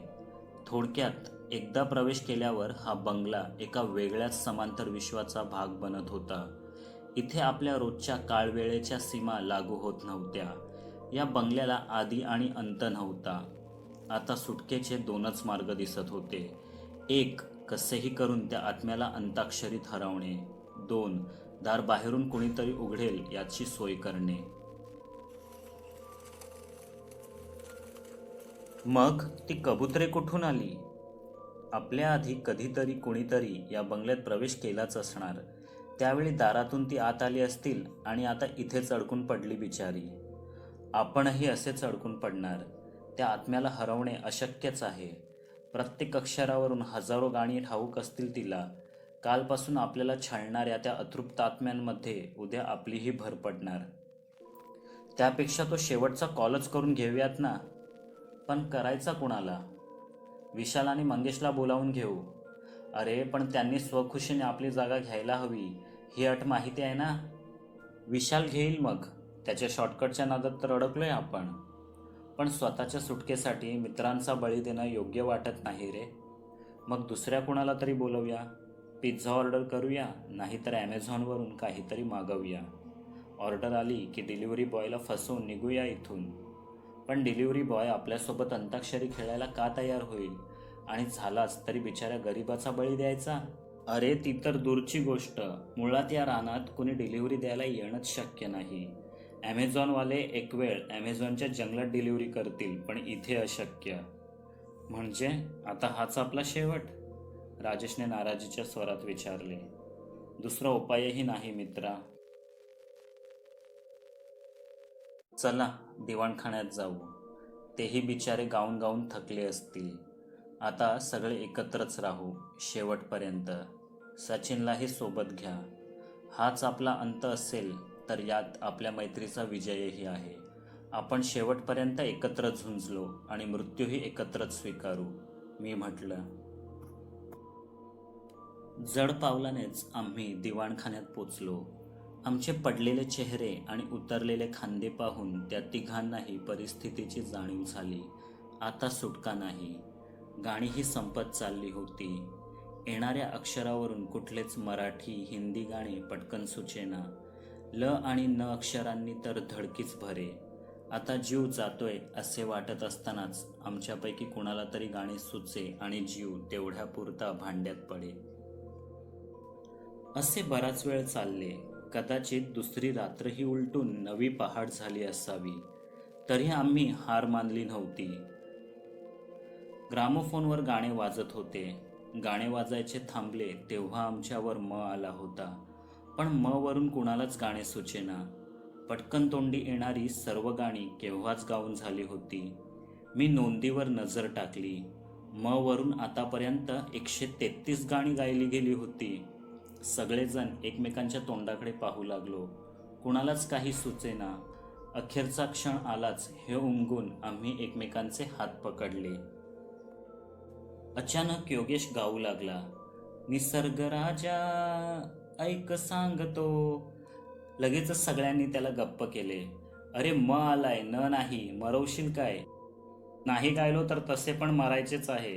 थोडक्यात एकदा प्रवेश केल्यावर हा बंगला एका वेगळ्याच समांतर विश्वाचा भाग बनत होता. इथे आपल्या रोजच्या काळवेळेच्या सीमा लागू होत नव्हत्या. या बंगल्याला आदी आणि अंत नव्हता. आता सुटकेचे 2च मार्ग दिसत होते. 1, कसेही करून त्या आत्म्याला अंताक्षरीत हरवणे. 2, दार बाहेरून कुणीतरी उघडेल याची सोय करणे. मग ती कबुतरे कुठून आली? आपल्या आधी कधीतरी कुणीतरी या बंगल्यात प्रवेश केलाच असणार. त्यावेळी दारातून ती आत आली असतील आणि आता इथेच अडकून पडली बिचारी. आपणही असेच अडकून पडणार. त्या आत्म्याला हरवणे अशक्यच आहे. प्रत्येक अक्षरावरून हजारो गाणी ठाऊक असतील तिला. कालपासून आपल्याला छळणाऱ्या त्या अतृप्त आत्म्यांमध्ये उद्या आपलीही भर पडणार. त्यापेक्षा तो शेवटचा कॉलच करून घेऊयात ना. पण करायचा कुणाला? विशाल आणि मंगेशला बोलावून घेऊ. अरे पण त्यांनी स्वखुशीने आपली जागा घ्यायला हवी, ही अट माहिती आहे ना. विशाल घेईल मग. त्याच्या शॉर्टकटच्या नादात तर अडकलोय आपण. पण स्वतःच्या सुटकेसाठी मित्रांचा बळी देणं योग्य वाटत नाही रे. मग दुसऱ्या कुणाला तरी बोलवूया. पिझ्झा ऑर्डर करूया, नाहीतर ॲमेझॉनवरून काहीतरी मागवूया. ऑर्डर आली की डिलिव्हरी बॉयला फसवून निघूया इथून. पण डिलिव्हरी बॉय आपल्यासोबत अंताक्षरी खेळायला का तयार होईल? आणि झालाच तरी बिचाऱ्या गरीबाचा बळी द्यायचा? अरे ती तर दूरची गोष्ट. मुळात या रानात कुणी डिलिव्हरी द्यायला येणंच शक्य नाही. ॲमेझॉनवाले एक वेळ ॲमेझॉनच्या जंगलात डिलिव्हरी करतील, पण इथे अशक्य. म्हणजे आता हाच आपला शेवट? राजेशने नाराजीच्या स्वरात विचारले. दुसरा उपायही नाही मित्रा. चला दिवाणखान्यात जाऊ. तेही बिचारे गाऊन गाऊन थकले असतील. आता सगळे एकत्रच राहू शेवटपर्यंत. सचिनलाही सोबत घ्या. हाच आपला अंत असेल तर यात आपल्या मैत्रीचा विजयही आहे. आपण शेवटपर्यंत एकत्र झुंजलो आणि मृत्यूही एकत्रच स्वीकारू, मी म्हटलं. जड पावलानेच आम्ही दिवाणखान्यात पोचलो. आमचे पडलेले चेहरे आणि उतरलेले खांदे पाहून त्या तिघांनाही परिस्थितीची जाणीव झाली. आता सुटका नाही. गाणीही संपत चालली होती. येणाऱ्या अक्षरावरून कुठलेच मराठी हिंदी गाणे पटकन सुचेना. ल आणि न अक्षरांनी तर धडकीच भरे. आता जीव जातोय असे वाटत असतानाच आमच्यापैकी कुणाला तरी गाणे सुचे आणि जीव तेवढ्यापुरता भांड्यात पडे. असे बराच वेळ चालले. कदाचित दुसरी रात्रही उलटून नवी पहाट झाली असावी, तरी आम्ही हार मानली नव्हती. ग्रामोफोनवर गाणे वाजत होते. गाणे वाजायचे थांबले तेव्हा आमच्यावर म आला होता. पण म वरून कुणालाच गाणे सुचेना. पटकन तोंडी येणारी सर्व गाणी केव्हाच गाऊन झाली होती. मी नोंदीवर नजर टाकली. म वरून आतापर्यंत 133 गाणी गायली गेली होती. सगळेजण एकमेकांच्या तोंडाकडे पाहू लागलो. कुणालाच काही सुचेना. अखेरचा क्षण आलाच हे उमगून आम्ही एकमेकांचे हात पकडले. अचानक योगेश गाऊ लागला. निसर्ग राजा ऐक सांगतो. लगेचच सगळ्यांनी त्याला गप्प केले. अरे म आलाय, न नाही, मरवशील काय? नाही गायलो तर तसे पण मरायचेच आहे.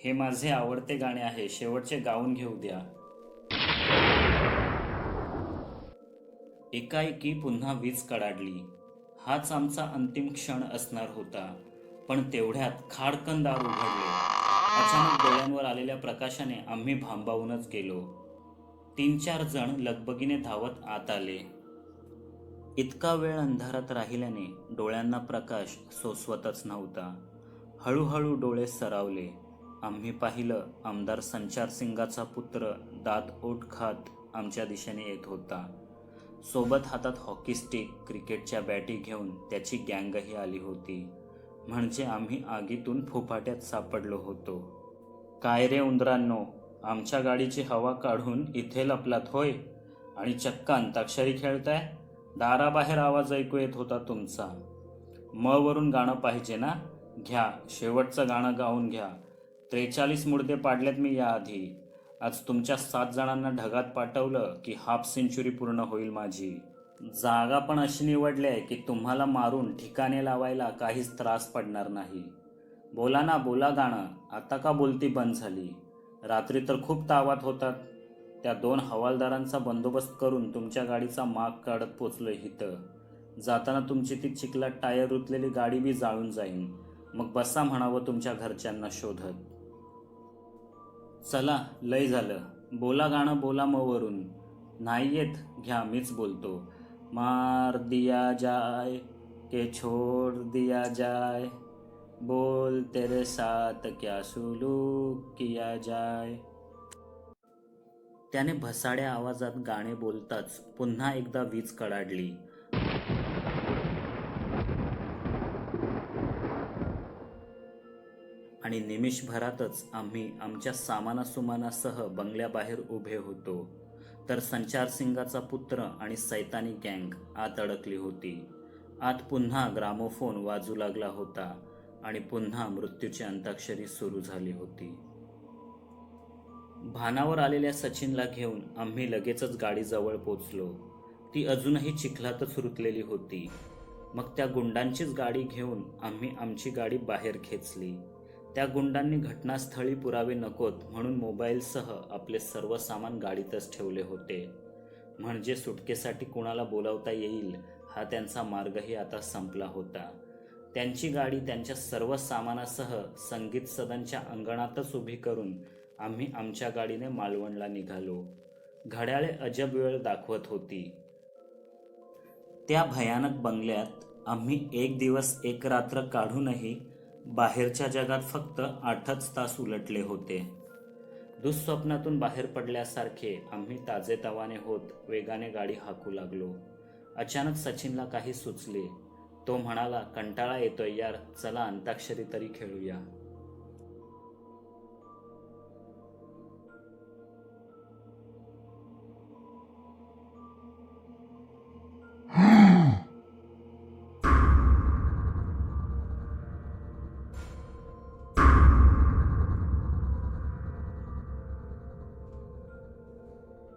हे माझे आवडते गाणे आहे, शेवटचे गाऊन घेऊ द्या. एकाएकी पुन्हा वीज कडाडली. हाच आमचा अंतिम क्षण असणार होता. पण तेवढ्यात खाडकन दार उघडले. अचानक डोळ्यांवर आलेल्या प्रकाशाने आम्ही भांबावूनच गेलो. 3-4 जण लगबगीने धावत आत आले. इतका वेळ अंधारात राहिल्याने डोळ्यांना प्रकाश सोसवतच नव्हता. हळूहळू डोळे सरावले. आम्ही पाहिलं, आमदार संचारसिंगाचा पुत्र दात ओठ खात आमच्या दिशेने येत होता. सोबत हातात हॉकी स्टिक, क्रिकेटच्या बॅटी घेऊन त्याची गँगही आली होती. म्हणजे आम्ही आगीतून फुफाट्यात सापडलो होतो. काय रे उंदरांनो, आमच्या गाडीची हवा काढून इथे लपलात होय? आणि चक्क अंताक्षरी खेळताय? दाराबाहेर आवाज ऐकू येत होता तुमचा. म वरून गाणं पाहिजे ना? घ्या, शेवटचं गाणं गाऊन घ्या. 43 मुर्दे पाडलेत मी याआधी. आज तुमच्या 7 जणांना ढगात पाठवलं की हाफ सेंचुरी पूर्ण होईल माझी. जागा पण अशी निवडली आहे की तुम्हाला मारून ठिकाणे लावायला काहीच त्रास पडणार नाही. बोला ना, बोला गाणं. आता का बोलती बंद झाली? रात्री तर खूप तावात होतात. त्या 2 हवालदारांचा बंदोबस्त करून तुमच्या गाडीचा माग काढत पोचलोय इथं. जाताना तुमची ती चिखलात टायर रुतलेली गाडी बी जाळून जाईन. मग बसा म्हणावं तुमच्या घरच्यांना शोधत. चला, लय झालं. बोला गाणं, बोला म वरून. नाही येत? घ्या, मीच बोलतो. मार दिया जाए के छोड़ दिया जाए, बोल तेरे साथ क्या सुलूक किया जाए. त्याने भसाड्या आवाजात गाणे बोलताच पुन्हा एकदा वीज कडाडली. आणि निमिषभरातच आम्ही आमच्या सामानासुमानासह बंगल्याबाहेर उभे होतो, तर संचारसिंगाचा पुत्र आणि सैतानी गँग आत अडकली होती. आत पुन्हा ग्रामोफोन वाजू लागला होता आणि पुन्हा मृत्यूची अंताक्षरी सुरू झाली होती. भानावर आलेल्या सचिनला घेऊन आम्ही लगेचच गाडीजवळ पोचलो. ती अजूनही चिखलातच रुतलेली होती. मग त्या गुंडांचीच गाडी घेऊन आम्ही आमची गाडी बाहेर खेचली. त्या गुंडांनी घटनास्थळी पुरावे नकोत म्हणून मोबाईलसह आपले सर्व सामान गाडीतच ठेवले होते. म्हणजे सुटकेसाठी कुणाला बोलावता येईल हा त्यांचा मार्गही आता संपला होता. त्यांची गाडी त्यांच्या सर्व सामानासह संगीत सदनच्या अंगणातच उभी करून आम्ही आमच्या गाडीने मालवणला निघालो. घड्याळे अजब वेळ दाखवत होती. त्या भयानक बंगल्यात आम्ही एक दिवस एक रात्र काढूनही बाहेरच्या जगात फक्त 8च तास उलटले होते. दुःस्वप्नातून बाहेर पडल्यासारखे आम्ही ताजेतवाने होत वेगाने गाडी हाकू लागलो. अचानक सचिनला काही सुचले. तो म्हणाला, कंटाळा येतोय यार, चला अंताक्षरी तरी खेळूया.